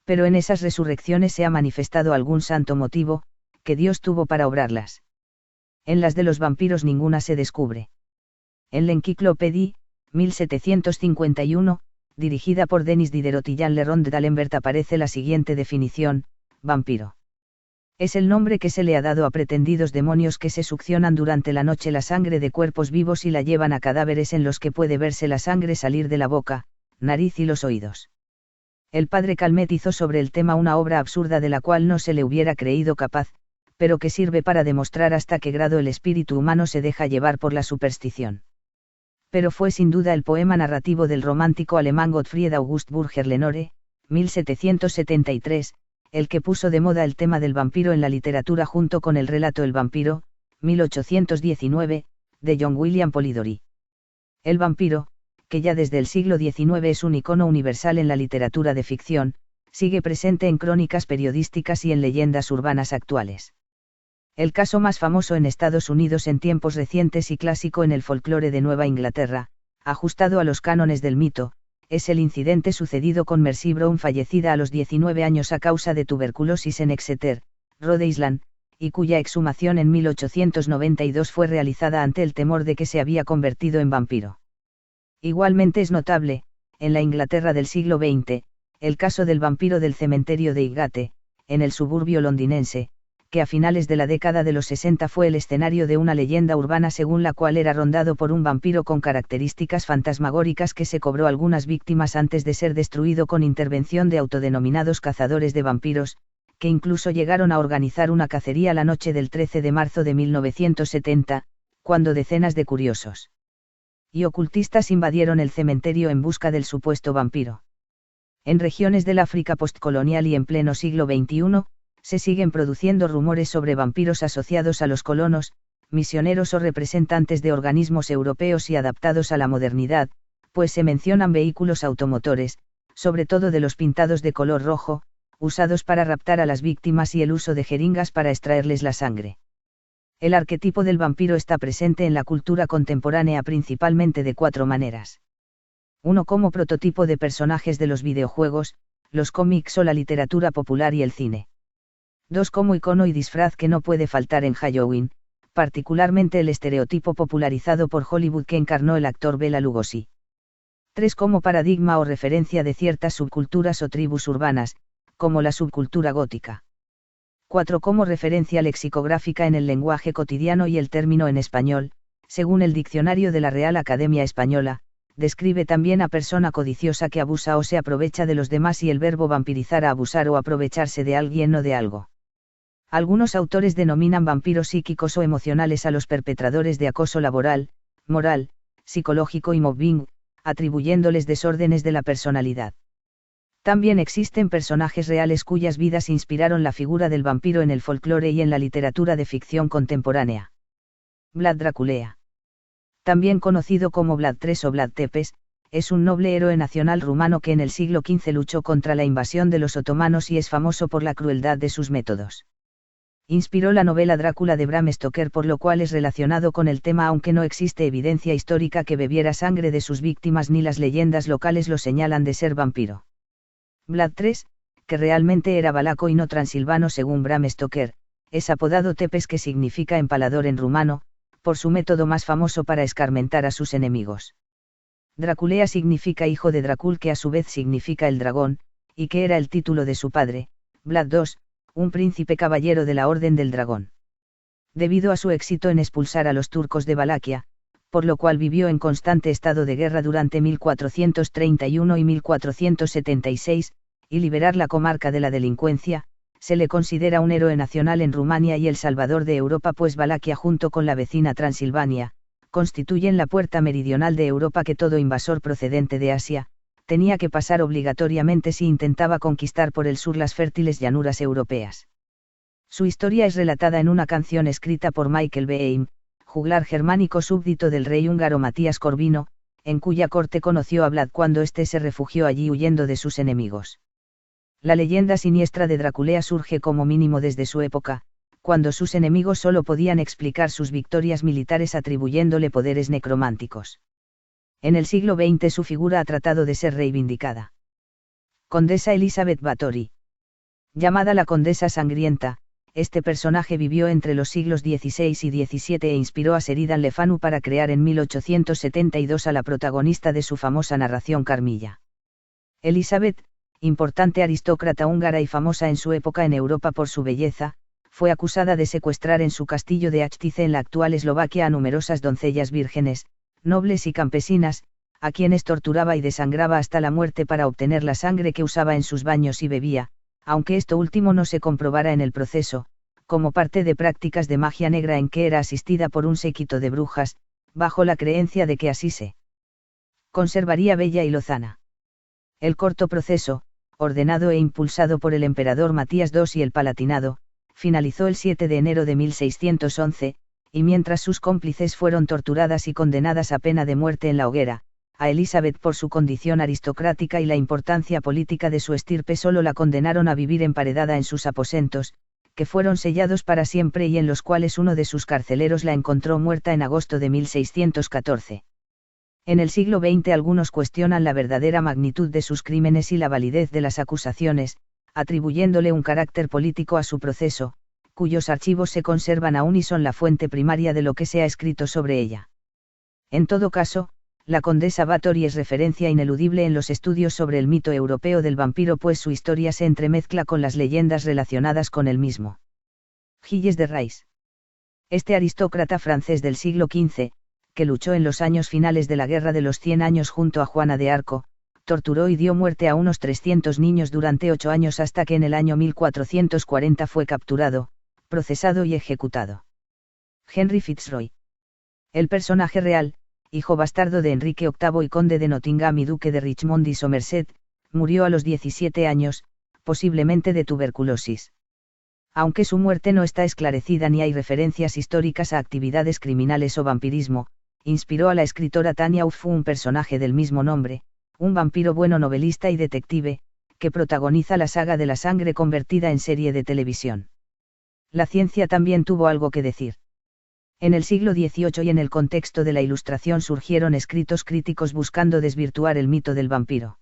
Pero en esas resurrecciones se ha manifestado algún santo motivo, que Dios tuvo para obrarlas. En las de los vampiros ninguna se descubre. En l'Encyclopédie, 1751, dirigida por Denis Diderot y Jean Le Rond d'Alembert aparece la siguiente definición: vampiro. Es el nombre que se le ha dado a pretendidos demonios que se succionan durante la noche la sangre de cuerpos vivos y la llevan a cadáveres en los que puede verse la sangre salir de la boca, nariz y los oídos. El padre Calmet hizo sobre el tema una obra absurda de la cual no se le hubiera creído capaz, pero que sirve para demostrar hasta qué grado el espíritu humano se deja llevar por la superstición. Pero fue sin duda el poema narrativo del romántico alemán Gottfried August Burger Lenore, 1773, el que puso de moda el tema del vampiro en la literatura junto con el relato El vampiro, 1819, de John William Polidori. El vampiro, que ya desde el siglo XIX es un icono universal en la literatura de ficción, sigue presente en crónicas periodísticas y en leyendas urbanas actuales. El caso más famoso en Estados Unidos en tiempos recientes y clásico en el folclore de Nueva Inglaterra, ajustado a los cánones del mito, es el incidente sucedido con Mercy Brown, fallecida a los 19 años a causa de tuberculosis en Exeter, Rhode Island, y cuya exhumación en 1892 fue realizada ante el temor de que se había convertido en vampiro. Igualmente es notable, en la Inglaterra del siglo XX, el caso del vampiro del cementerio de Highgate, en el suburbio londinense, que a finales de la década de los 60 fue el escenario de una leyenda urbana según la cual era rondado por un vampiro con características fantasmagóricas que se cobró algunas víctimas antes de ser destruido con intervención de autodenominados cazadores de vampiros, que incluso llegaron a organizar una cacería la noche del 13 de marzo de 1970, cuando decenas de curiosos y ocultistas invadieron el cementerio en busca del supuesto vampiro. En regiones del África postcolonial y en pleno siglo XXI, se siguen produciendo rumores sobre vampiros asociados a los colonos, misioneros o representantes de organismos europeos y adaptados a la modernidad, pues se mencionan vehículos automotores, sobre todo de los pintados de color rojo, usados para raptar a las víctimas y el uso de jeringas para extraerles la sangre. El arquetipo del vampiro está presente en la cultura contemporánea principalmente de 4 maneras. 1. Como prototipo de personajes de los videojuegos, los cómics o la literatura popular y el cine. 2. Como icono y disfraz que no puede faltar en Halloween, particularmente el estereotipo popularizado por Hollywood que encarnó el actor Bela Lugosi. 3. Como paradigma o referencia de ciertas subculturas o tribus urbanas, como la subcultura gótica. 4. Como referencia lexicográfica en el lenguaje cotidiano y el término en español, según el Diccionario de la Real Academia Española, describe también a persona codiciosa que abusa o se aprovecha de los demás y el verbo vampirizar a abusar o aprovecharse de alguien o de algo. Algunos autores denominan vampiros psíquicos o emocionales a los perpetradores de acoso laboral, moral, psicológico y mobbing, atribuyéndoles desórdenes de la personalidad. También existen personajes reales cuyas vidas inspiraron la figura del vampiro en el folclore y en la literatura de ficción contemporánea. Vlad Draculea. También conocido como Vlad III o Vlad Tepes, es un noble héroe nacional rumano que en el siglo XV luchó contra la invasión de los otomanos y es famoso por la crueldad de sus métodos. Inspiró la novela Drácula de Bram Stoker, por lo cual es relacionado con el tema, aunque no existe evidencia histórica que bebiera sangre de sus víctimas ni las leyendas locales lo señalan de ser vampiro. Vlad III, que realmente era valaco y no transilvano según Bram Stoker, es apodado Tepes, que significa empalador en rumano, por su método más famoso para escarmentar a sus enemigos. Draculea significa hijo de Dracul, que a su vez significa el dragón, y que era el título de su padre, Vlad II, un príncipe caballero de la Orden del Dragón. Debido a su éxito en expulsar a los turcos de Valaquia, por lo cual vivió en constante estado de guerra durante 1431 y 1476, y liberar la comarca de la delincuencia, se le considera un héroe nacional en Rumania y el salvador de Europa, pues Valaquia junto con la vecina Transilvania, constituyen la puerta meridional de Europa que todo invasor procedente de Asia tenía que pasar obligatoriamente si intentaba conquistar por el sur las fértiles llanuras europeas. Su historia es relatada en una canción escrita por Michael Beheim, juglar germánico súbdito del rey húngaro Matías Corvino, en cuya corte conoció a Vlad cuando éste se refugió allí huyendo de sus enemigos. La leyenda siniestra de Draculea surge como mínimo desde su época, cuando sus enemigos solo podían explicar sus victorias militares atribuyéndole poderes necrománticos. En el siglo XX su figura ha tratado de ser reivindicada. Condesa Elizabeth Bathory. Llamada la Condesa Sangrienta, este personaje vivió entre los siglos XVI y XVII e inspiró a Sheridan Le Fanu para crear en 1872 a la protagonista de su famosa narración Carmilla. Elizabeth, importante aristócrata húngara y famosa en su época en Europa por su belleza, fue acusada de secuestrar en su castillo de Achtice en la actual Eslovaquia a numerosas doncellas vírgenes, nobles y campesinas, a quienes torturaba y desangraba hasta la muerte para obtener la sangre que usaba en sus baños y bebía, aunque esto último no se comprobara en el proceso, como parte de prácticas de magia negra en que era asistida por un séquito de brujas, bajo la creencia de que así se conservaría bella y lozana. El corto proceso, ordenado e impulsado por el emperador Matías II y el Palatinado, finalizó el 7 de enero de 1611, y mientras sus cómplices fueron torturadas y condenadas a pena de muerte en la hoguera, a Elizabeth por su condición aristocrática y la importancia política de su estirpe solo la condenaron a vivir emparedada en sus aposentos, que fueron sellados para siempre y en los cuales uno de sus carceleros la encontró muerta en agosto de 1614. En el siglo XX algunos cuestionan la verdadera magnitud de sus crímenes y la validez de las acusaciones, atribuyéndole un carácter político a su proceso, cuyos archivos se conservan aún y son la fuente primaria de lo que se ha escrito sobre ella. En todo caso, la condesa Bathory es referencia ineludible en los estudios sobre el mito europeo del vampiro, pues su historia se entremezcla con las leyendas relacionadas con el mismo. Gilles de Rais. Este aristócrata francés del siglo XV, que luchó en los años finales de la Guerra de los 100 años junto a Juana de Arco, torturó y dio muerte a unos 300 niños durante 8 años hasta que en el año 1440 fue capturado, procesado y ejecutado. Henry Fitzroy. El personaje real, hijo bastardo de Enrique VIII y conde de Nottingham y duque de Richmond y Somerset, murió a los 17 años, posiblemente de tuberculosis. Aunque su muerte no está esclarecida ni hay referencias históricas a actividades criminales o vampirismo, inspiró a la escritora Tanya Uffu un personaje del mismo nombre, un vampiro bueno novelista y detective, que protagoniza la saga de la sangre convertida en serie de televisión. La ciencia también tuvo algo que decir. En el siglo XVIII y en el contexto de la Ilustración surgieron escritos críticos buscando desvirtuar el mito del vampiro.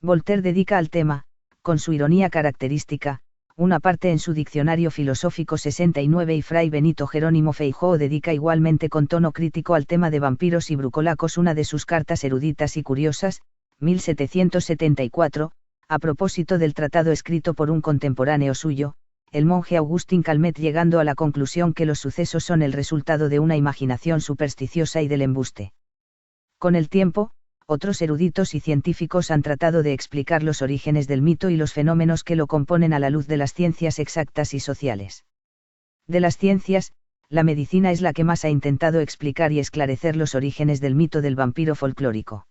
Voltaire dedica al tema, con su ironía característica, una parte en su Diccionario Filosófico 69 y Fray Benito Jerónimo Feijóo dedica igualmente con tono crítico al tema de vampiros y brucolacos una de sus cartas eruditas y curiosas, 1774, a propósito del tratado escrito por un contemporáneo suyo, el monje Augustin Calmet, llegando a la conclusión que los sucesos son el resultado de una imaginación supersticiosa y del embuste. Con el tiempo, otros eruditos y científicos han tratado de explicar los orígenes del mito y los fenómenos que lo componen a la luz de las ciencias exactas y sociales. De las ciencias, la medicina es la que más ha intentado explicar y esclarecer los orígenes del mito del vampiro folclórico.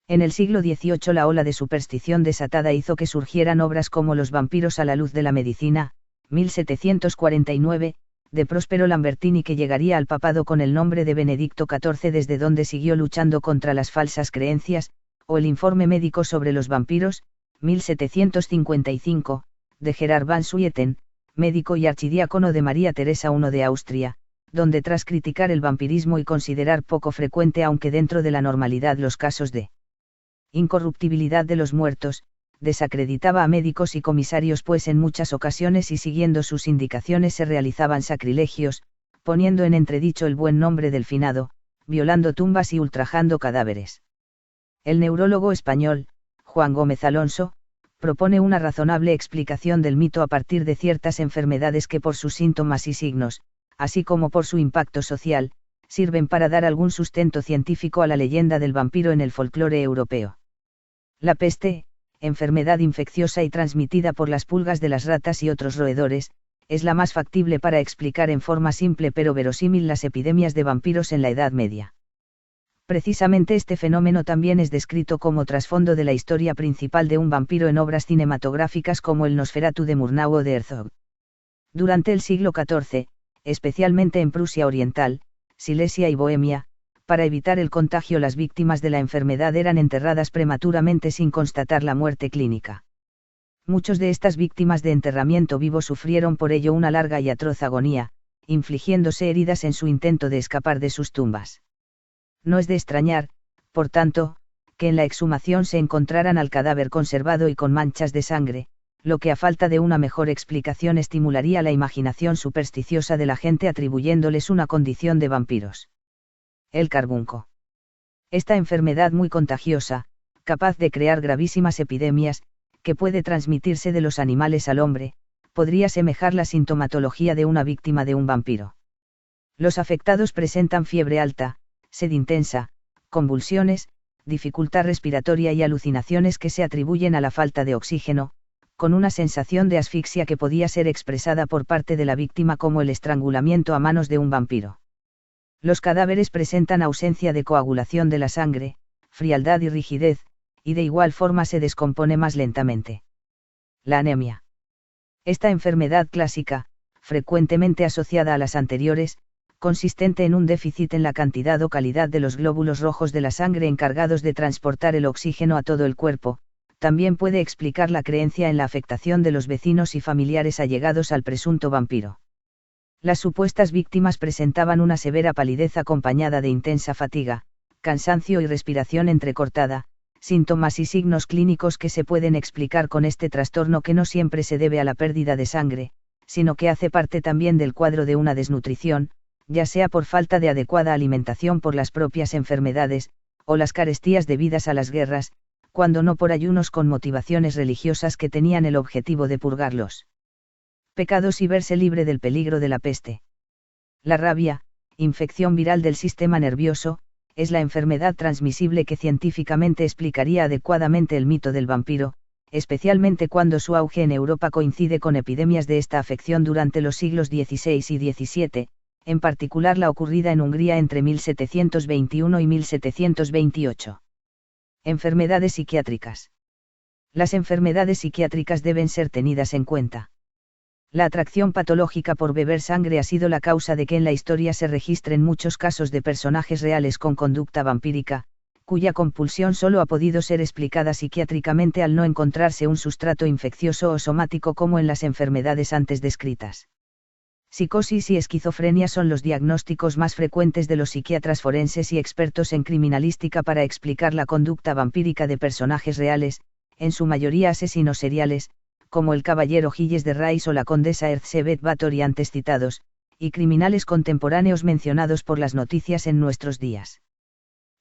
En el siglo XVIII la ola de superstición desatada hizo que surgieran obras como Los vampiros a la luz de la medicina, 1749, de Próspero Lambertini, que llegaría al papado con el nombre de Benedicto XIV, desde donde siguió luchando contra las falsas creencias, o el Informe médico sobre los vampiros, 1755, de Gerard van Suyeten, médico y archidiácono de María Teresa I de Austria, donde tras criticar el vampirismo y considerar poco frecuente aunque dentro de la normalidad los casos de incorruptibilidad de los muertos, desacreditaba a médicos y comisarios, pues en muchas ocasiones y siguiendo sus indicaciones se realizaban sacrilegios, poniendo en entredicho el buen nombre del finado, violando tumbas y ultrajando cadáveres. El neurólogo español, Juan Gómez Alonso, propone una razonable explicación del mito a partir de ciertas enfermedades que por sus síntomas y signos, así como por su impacto social, sirven para dar algún sustento científico a la leyenda del vampiro en el folclore europeo. La peste, enfermedad infecciosa y transmitida por las pulgas de las ratas y otros roedores, es la más factible para explicar en forma simple pero verosímil las epidemias de vampiros en la Edad Media. Precisamente este fenómeno también es descrito como trasfondo de la historia principal de un vampiro en obras cinematográficas como el Nosferatu de Murnau o de Herzog. Durante el siglo XIV, especialmente en Prusia Oriental, Silesia y Bohemia, para evitar el contagio, las víctimas de la enfermedad eran enterradas prematuramente sin constatar la muerte clínica. Muchos de estas víctimas de enterramiento vivo sufrieron por ello una larga y atroz agonía, infligiéndose heridas en su intento de escapar de sus tumbas. No es de extrañar, por tanto, que en la exhumación se encontraran al cadáver conservado y con manchas de sangre, lo que a falta de una mejor explicación estimularía la imaginación supersticiosa de la gente atribuyéndoles una condición de vampiros. El carbunco. Esta enfermedad muy contagiosa, capaz de crear gravísimas epidemias, que puede transmitirse de los animales al hombre, podría semejar la sintomatología de una víctima de un vampiro. Los afectados presentan fiebre alta, sed intensa, convulsiones, dificultad respiratoria y alucinaciones que se atribuyen a la falta de oxígeno, con una sensación de asfixia que podía ser expresada por parte de la víctima como el estrangulamiento a manos de un vampiro. Los cadáveres presentan ausencia de coagulación de la sangre, frialdad y rigidez, y de igual forma se descompone más lentamente. La anemia. Esta enfermedad clásica, frecuentemente asociada a las anteriores, consistente en un déficit en la cantidad o calidad de los glóbulos rojos de la sangre encargados de transportar el oxígeno a todo el cuerpo, también puede explicar la creencia en la afectación de los vecinos y familiares allegados al presunto vampiro. Las supuestas víctimas presentaban una severa palidez acompañada de intensa fatiga, cansancio y respiración entrecortada, síntomas y signos clínicos que se pueden explicar con este trastorno, que no siempre se debe a la pérdida de sangre, sino que hace parte también del cuadro de una desnutrición, ya sea por falta de adecuada alimentación por las propias enfermedades, o las carestías debidas a las guerras, cuando no por ayunos con motivaciones religiosas que tenían el objetivo de purgarlos pecados y verse libre del peligro de la peste. La rabia, infección viral del sistema nervioso, es la enfermedad transmisible que científicamente explicaría adecuadamente el mito del vampiro, especialmente cuando su auge en Europa coincide con epidemias de esta afección durante los siglos XVI y XVII, en particular la ocurrida en Hungría entre 1721 y 1728. Enfermedades psiquiátricas. Las enfermedades psiquiátricas deben ser tenidas en cuenta. La atracción patológica por beber sangre ha sido la causa de que en la historia se registren muchos casos de personajes reales con conducta vampírica, cuya compulsión solo ha podido ser explicada psiquiátricamente al no encontrarse un sustrato infeccioso o somático como en las enfermedades antes descritas. Psicosis y esquizofrenia son los diagnósticos más frecuentes de los psiquiatras forenses y expertos en criminalística para explicar la conducta vampírica de personajes reales, en su mayoría asesinos seriales, como el caballero Gilles de Rais o la condesa Erzsébet Báthory antes citados, y criminales contemporáneos mencionados por las noticias en nuestros días.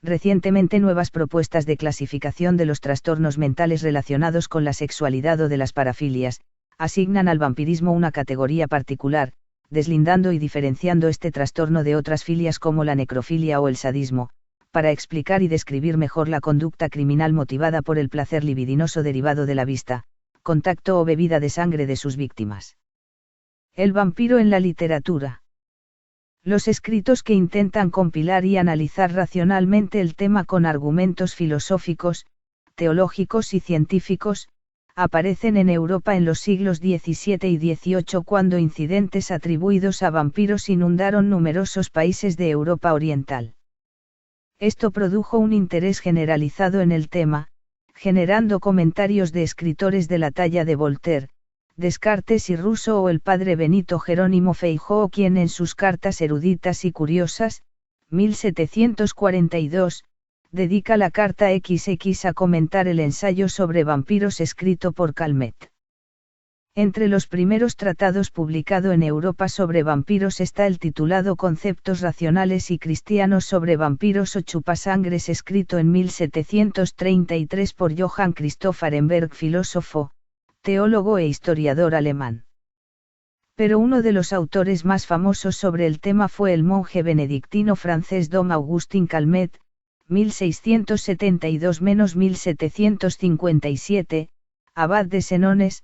Recientemente nuevas propuestas de clasificación de los trastornos mentales relacionados con la sexualidad o de las parafilias, asignan al vampirismo una categoría particular, deslindando y diferenciando este trastorno de otras filias como la necrofilia o el sadismo, para explicar y describir mejor la conducta criminal motivada por el placer libidinoso derivado de la vista, contacto o bebida de sangre de sus víctimas. El vampiro en la literatura. Los escritos que intentan compilar y analizar racionalmente el tema con argumentos filosóficos, teológicos y científicos, aparecen en Europa en los siglos XVII y XVIII cuando incidentes atribuidos a vampiros inundaron numerosos países de Europa Oriental. Esto produjo un interés generalizado en el tema, generando comentarios de escritores de la talla de Voltaire, Descartes y Rousseau o el padre Benito Jerónimo Feijóo, quien en sus cartas eruditas y curiosas, 1742, dedica la carta XX a comentar el ensayo sobre vampiros escrito por Calmet. Entre los primeros tratados publicado en Europa sobre vampiros está el titulado Conceptos racionales y cristianos sobre vampiros o chupasangres, escrito en 1733 por Johann Christoph Arenberg, filósofo, teólogo e historiador alemán. Pero uno de los autores más famosos sobre el tema fue el monje benedictino francés Dom Augustin Calmet, 1672-1757, abad de Senones,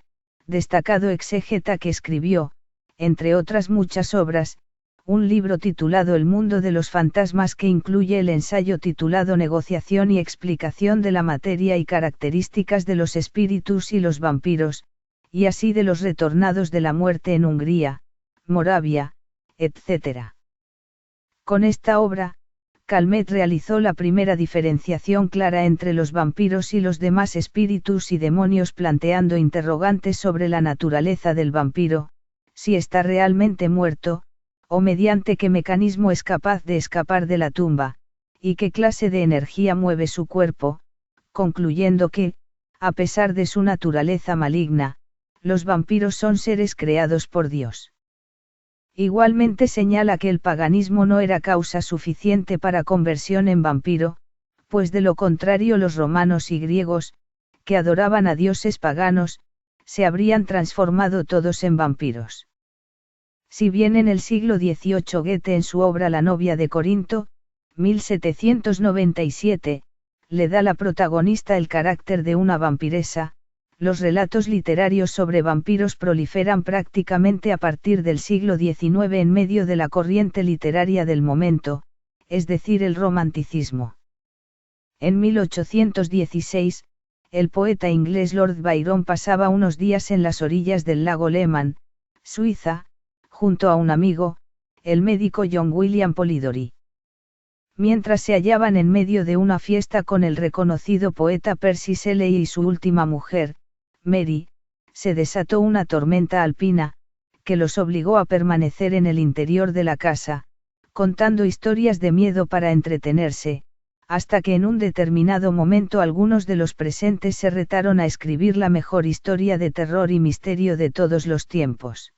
destacado exégeta que escribió, entre otras muchas obras, un libro titulado El mundo de los fantasmas, que incluye el ensayo titulado Negociación y explicación de la materia y características de los espíritus y los vampiros, y así de los retornados de la muerte en Hungría, Moravia, etc. Con esta obra, Calmet realizó la primera diferenciación clara entre los vampiros y los demás espíritus y demonios, planteando interrogantes sobre la naturaleza del vampiro, si está realmente muerto, o mediante qué mecanismo es capaz de escapar de la tumba, y qué clase de energía mueve su cuerpo, concluyendo que, a pesar de su naturaleza maligna, los vampiros son seres creados por Dios. Igualmente señala que el paganismo no era causa suficiente para conversión en vampiro, pues de lo contrario los romanos y griegos, que adoraban a dioses paganos, se habrían transformado todos en vampiros. Si bien en el siglo XVIII Goethe, en su obra La novia de Corinto, 1797, le da a la protagonista el carácter de una vampiresa, los relatos literarios sobre vampiros proliferan prácticamente a partir del siglo XIX en medio de la corriente literaria del momento, es decir, el romanticismo. En 1816, el poeta inglés Lord Byron pasaba unos días en las orillas del lago Leman, Suiza, junto a un amigo, el médico John William Polidori. Mientras se hallaban en medio de una fiesta con el reconocido poeta Percy Shelley y su última mujer, Mary, se desató una tormenta alpina, que los obligó a permanecer en el interior de la casa, contando historias de miedo para entretenerse, hasta que en un determinado momento algunos de los presentes se retaron a escribir la mejor historia de terror y misterio de todos los tiempos.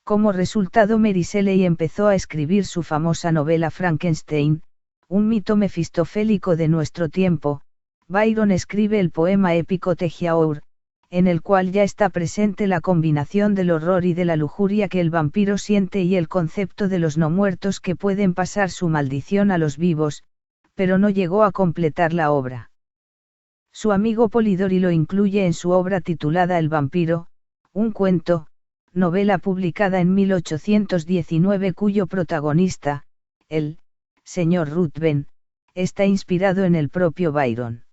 Como resultado, Mary Shelley empezó a escribir su famosa novela Frankenstein, un mito mefistofélico de nuestro tiempo. Byron escribe el poema épico Tejiaour, en el cual ya está presente la combinación del horror y de la lujuria que el vampiro siente y el concepto de los no muertos que pueden pasar su maldición a los vivos, pero no llegó a completar la obra. Su amigo Polidori lo incluye en su obra titulada El vampiro, un cuento, novela publicada en 1819 cuyo protagonista, el señor Ruthven, está inspirado en el propio Byron.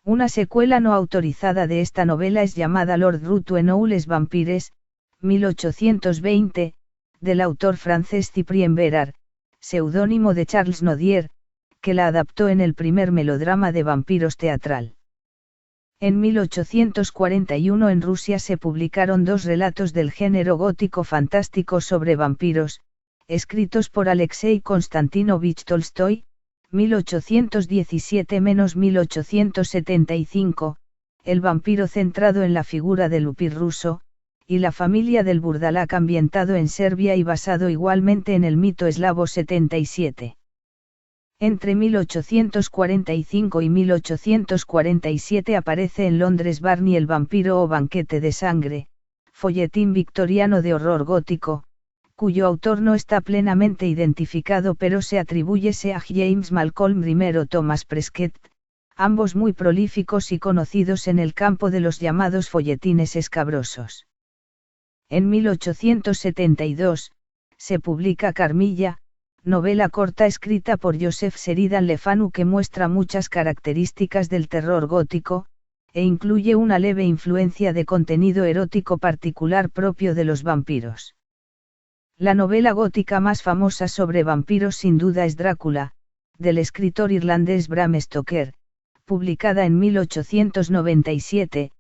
Una secuela no autorizada de esta novela es llamada Lord Ruthven ou les Vampires, 1820, del autor francés Cyprien Bérard, seudónimo de Charles Nodier, que la adaptó en el primer melodrama de vampiros teatral. En 1841 en Rusia se publicaron dos relatos del género gótico fantástico sobre vampiros, escritos por Alexei Konstantinovich Tolstoy, 1817-1875, El vampiro centrado en la figura de Lupin ruso, y La familia del Burdalak ambientado en Serbia y basado igualmente en el mito eslavo 77. Entre 1845 y 1847 aparece en Londres Barney el vampiro o banquete de sangre, folletín victoriano de horror gótico, cuyo autor no está plenamente identificado pero se atribúyese a James Malcolm I o Thomas Prescott, ambos muy prolíficos y conocidos en el campo de los llamados folletines escabrosos. En 1872, se publica Carmilla, novela corta escrita por Joseph Sheridan Le Fanu que muestra muchas características del terror gótico, e incluye una leve influencia de contenido erótico particular propio de los vampiros. La novela gótica más famosa sobre vampiros sin duda es Drácula, del escritor irlandés Bram Stoker, publicada en 1897,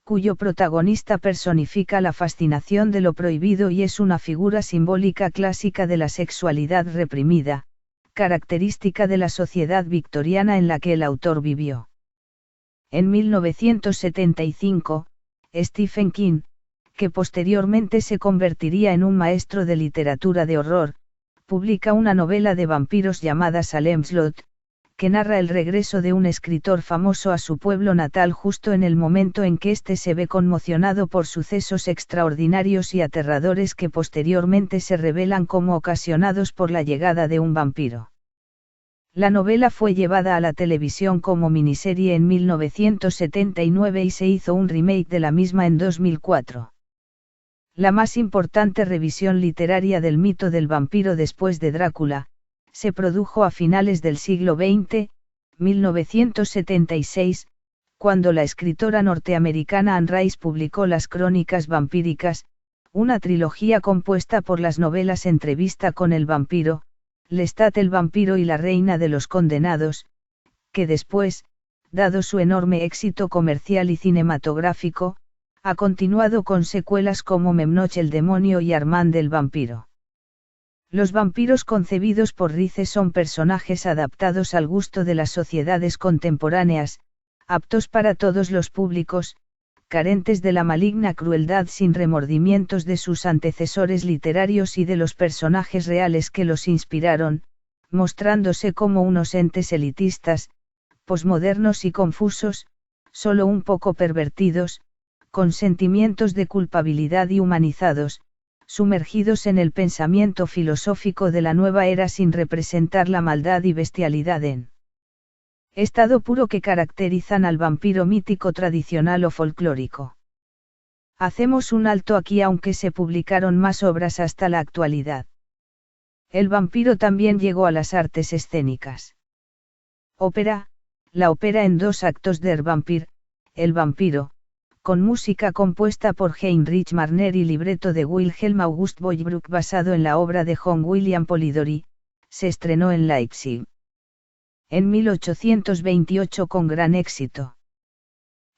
cuyo protagonista personifica la fascinación de lo prohibido y es una figura simbólica clásica de la sexualidad reprimida, característica de la sociedad victoriana en la que el autor vivió. En 1975, Stephen King, que posteriormente se convertiría en un maestro de literatura de horror, publica una novela de vampiros llamada Salem's Lot, que narra el regreso de un escritor famoso a su pueblo natal justo en el momento en que éste se ve conmocionado por sucesos extraordinarios y aterradores que posteriormente se revelan como ocasionados por la llegada de un vampiro. La novela fue llevada a la televisión como miniserie en 1979 y se hizo un remake de la misma en 2004. La más importante revisión literaria del mito del vampiro después de Drácula, se produjo a finales del siglo XX, 1976, cuando la escritora norteamericana Anne Rice publicó Las Crónicas Vampíricas, una trilogía compuesta por las novelas Entrevista con el vampiro, Lestat el vampiro y La reina de los condenados, que después, dado su enorme éxito comercial y cinematográfico, ha continuado con secuelas como Memnoch el demonio y Armand el vampiro. Los vampiros concebidos por Rice son personajes adaptados al gusto de las sociedades contemporáneas, aptos para todos los públicos, carentes de la maligna crueldad sin remordimientos de sus antecesores literarios y de los personajes reales que los inspiraron, mostrándose como unos entes elitistas, posmodernos y confusos, solo un poco pervertidos, con sentimientos de culpabilidad y humanizados, sumergidos en el pensamiento filosófico de la nueva era sin representar la maldad y bestialidad en estado puro que caracterizan al vampiro mítico tradicional o folclórico. Hacemos un alto aquí aunque se publicaron más obras hasta la actualidad. El vampiro también llegó a las artes escénicas. Ópera, la ópera en 2 actos der Vampir, El vampiro, con música compuesta por Heinrich Marner y libreto de Wilhelm August Boybruck basado en la obra de John William Polidori, se estrenó en Leipzig. En 1828 con gran éxito.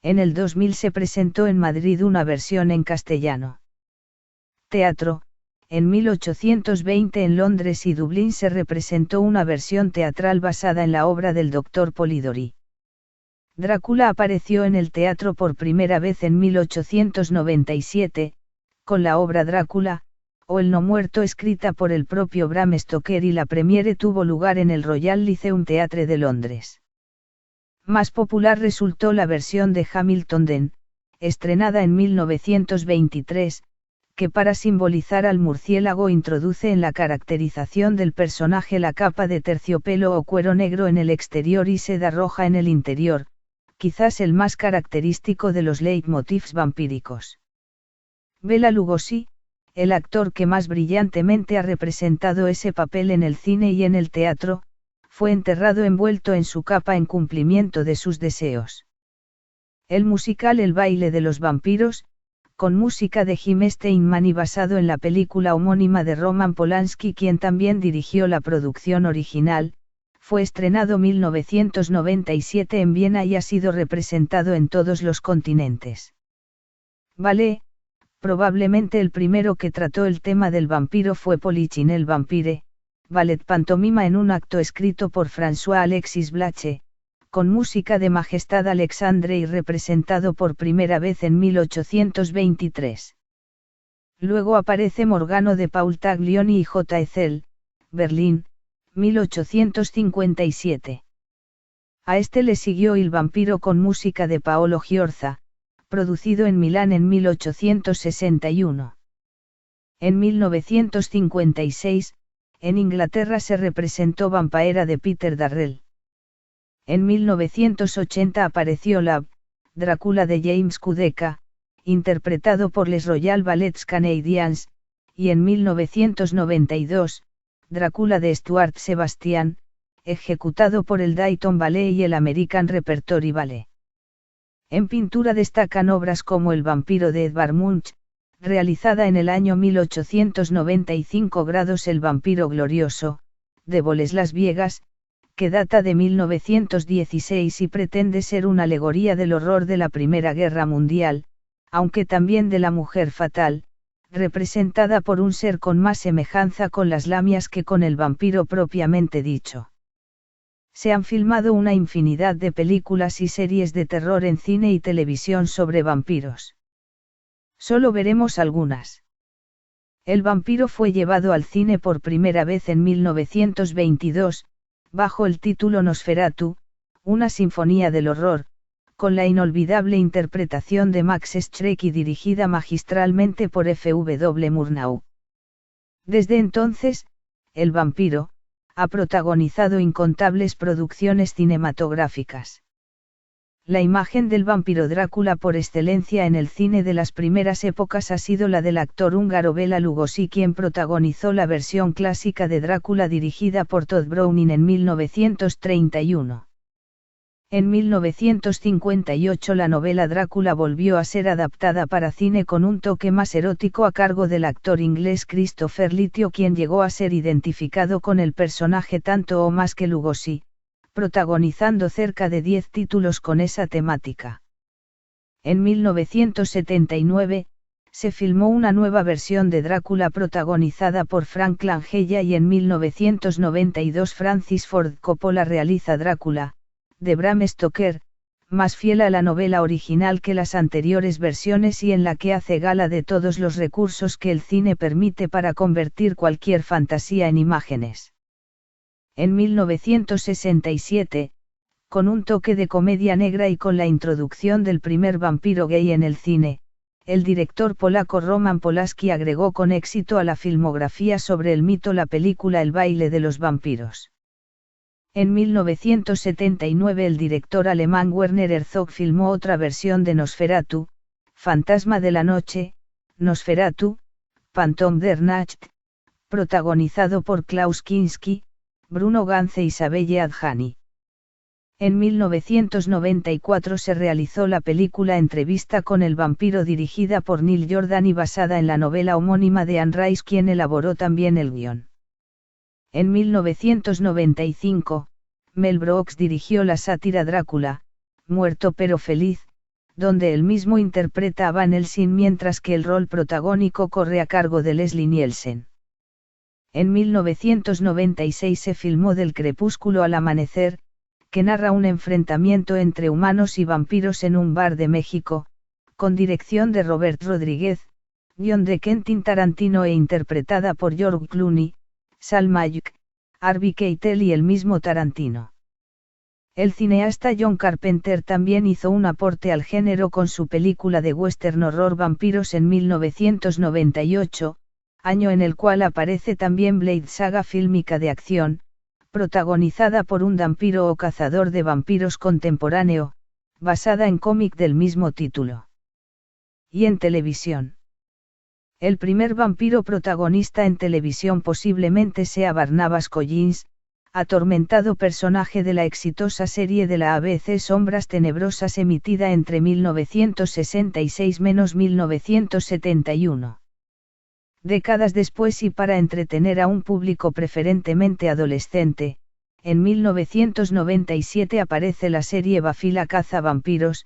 En el 2000 se presentó en Madrid una versión en castellano. Teatro, en 1820 en Londres y Dublín se representó una versión teatral basada en la obra del Dr. Polidori. Drácula apareció en el teatro por primera vez en 1897, con la obra Drácula, o El no muerto escrita por el propio Bram Stoker y la premiere tuvo lugar en el Royal Lyceum Theatre de Londres. Más popular resultó la versión de Hamilton Den, estrenada en 1923, que para simbolizar al murciélago introduce en la caracterización del personaje la capa de terciopelo o cuero negro en el exterior y seda roja en el interior, quizás el más característico de los leitmotifs vampíricos. Bela Lugosi, el actor que más brillantemente ha representado ese papel en el cine y en el teatro, fue enterrado envuelto en su capa en cumplimiento de sus deseos. El musical El baile de los vampiros, con música de Jim Steinman y basado en la película homónima de Roman Polanski quien también dirigió la producción original, fue estrenado 1997 en Viena y ha sido representado en todos los continentes. Ballet, probablemente el primero que trató el tema del vampiro fue Polichinelle Vampire, ballet pantomima en un acto escrito por François Alexis Blache, con música de Majestad Alexandre y representado por primera vez en 1823. Luego aparece Morgano de Paul Taglioni y J. Ethel, Berlín, 1857. A este le siguió Il vampiro con música de Paolo Giorza, producido en Milán en 1861. En 1956, en Inglaterra se representó Vampira de Peter Darrell. En 1980 apareció Drácula de James Kudeka, interpretado por Les Royal Ballets Canadiens, y en 1992, Drácula de Stuart Sebastian, ejecutado por el Dayton Ballet y el American Repertory Ballet. En pintura destacan obras como El vampiro de Edvard Munch, realizada en el año 1895 grados El vampiro glorioso, de Boleslas Viegas, que data de 1916 y pretende ser una alegoría del horror de la Primera Guerra Mundial, aunque también de la mujer fatal, representada por un ser con más semejanza con las lamias que con el vampiro propiamente dicho. Se han filmado una infinidad de películas y series de terror en cine y televisión sobre vampiros. Solo veremos algunas. El vampiro fue llevado al cine por primera vez en 1922, bajo el título Nosferatu, una sinfonía del horror, con la inolvidable interpretación de Max Schreck y dirigida magistralmente por F.W. Murnau. Desde entonces, el vampiro ha protagonizado incontables producciones cinematográficas. La imagen del vampiro Drácula por excelencia en el cine de las primeras épocas ha sido la del actor húngaro Bela Lugosi, quien protagonizó la versión clásica de Drácula dirigida por Todd Browning en 1931. En 1958 la novela Drácula volvió a ser adaptada para cine con un toque más erótico a cargo del actor inglés Christopher Litio, quien llegó a ser identificado con el personaje tanto o más que Lugosi, protagonizando cerca de 10 títulos con esa temática. En 1979, se filmó una nueva versión de Drácula protagonizada por Frank Langella y en 1992 Francis Ford Coppola realiza Drácula, de Bram Stoker, más fiel a la novela original que las anteriores versiones y en la que hace gala de todos los recursos que el cine permite para convertir cualquier fantasía en imágenes. En 1967, con un toque de comedia negra y con la introducción del primer vampiro gay en el cine, el director polaco Roman Polanski agregó con éxito a la filmografía sobre el mito la película El baile de los vampiros. En 1979 el director alemán Werner Herzog filmó otra versión de Nosferatu, Fantasma de la Noche, Nosferatu, Phantom der Nacht, protagonizado por Klaus Kinski, Bruno Ganz e Isabelle Adjani. En 1994 se realizó la película Entrevista con el vampiro dirigida por Neil Jordan y basada en la novela homónima de Anne Rice, quien elaboró también el guión. En 1995, Mel Brooks dirigió la sátira Drácula, Muerto pero feliz, donde él mismo interpreta a Van Helsing mientras que el rol protagónico corre a cargo de Leslie Nielsen. En 1996 se filmó Del crepúsculo al amanecer, que narra un enfrentamiento entre humanos y vampiros en un bar de México, con dirección de Robert Rodríguez, guión de Quentin Tarantino e interpretada por George Clooney, Salma Hayek, Harvey Keitel y el mismo Tarantino. El cineasta John Carpenter también hizo un aporte al género con su película de western horror Vampiros en 1998, año en el cual aparece también Blade Saga fílmica de acción, protagonizada por un vampiro o cazador de vampiros contemporáneo, basada en cómic del mismo título. Y en televisión. El primer vampiro protagonista en televisión posiblemente sea Barnabas Collins, atormentado personaje de la exitosa serie de la ABC Sombras Tenebrosas emitida entre 1966–1971. Décadas después y para entretener a un público preferentemente adolescente, en 1997 aparece la serie Buffy la caza vampiros,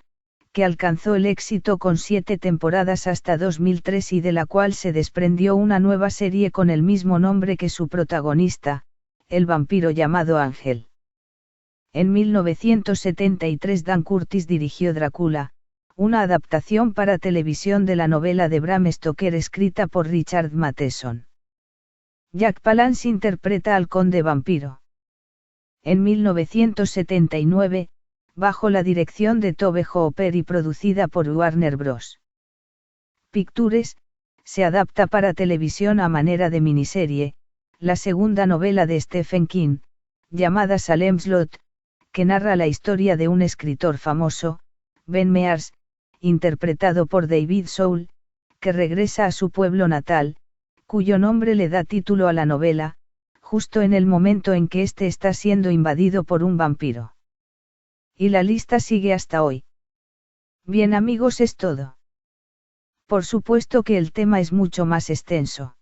que alcanzó el éxito con 7 temporadas hasta 2003 y de la cual se desprendió una nueva serie con el mismo nombre que su protagonista, el vampiro llamado Ángel. En 1973 Dan Curtis dirigió Drácula, una adaptación para televisión de la novela de Bram Stoker escrita por Richard Matheson. Jack Palance interpreta al conde vampiro. En 1979, bajo la dirección de Tobe Hooper y producida por Warner Bros. Pictures, se adapta para televisión a manera de miniserie, la segunda novela de Stephen King, llamada Salem's Lot, que narra la historia de un escritor famoso, Ben Mears, interpretado por David Soul, que regresa a su pueblo natal, cuyo nombre le da título a la novela, justo en el momento en que éste está siendo invadido por un vampiro. Y la lista sigue hasta hoy. Bien amigos, es todo. Por supuesto que el tema es mucho más extenso.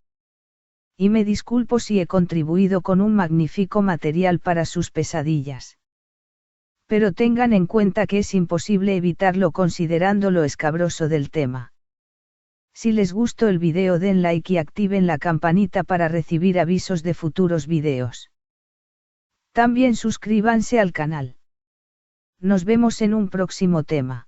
Y me disculpo si he contribuido con un magnífico material para sus pesadillas. Pero tengan en cuenta que es imposible evitarlo considerando lo escabroso del tema. Si les gustó el video den like y activen la campanita para recibir avisos de futuros videos. También suscríbanse al canal. Nos vemos en un próximo tema.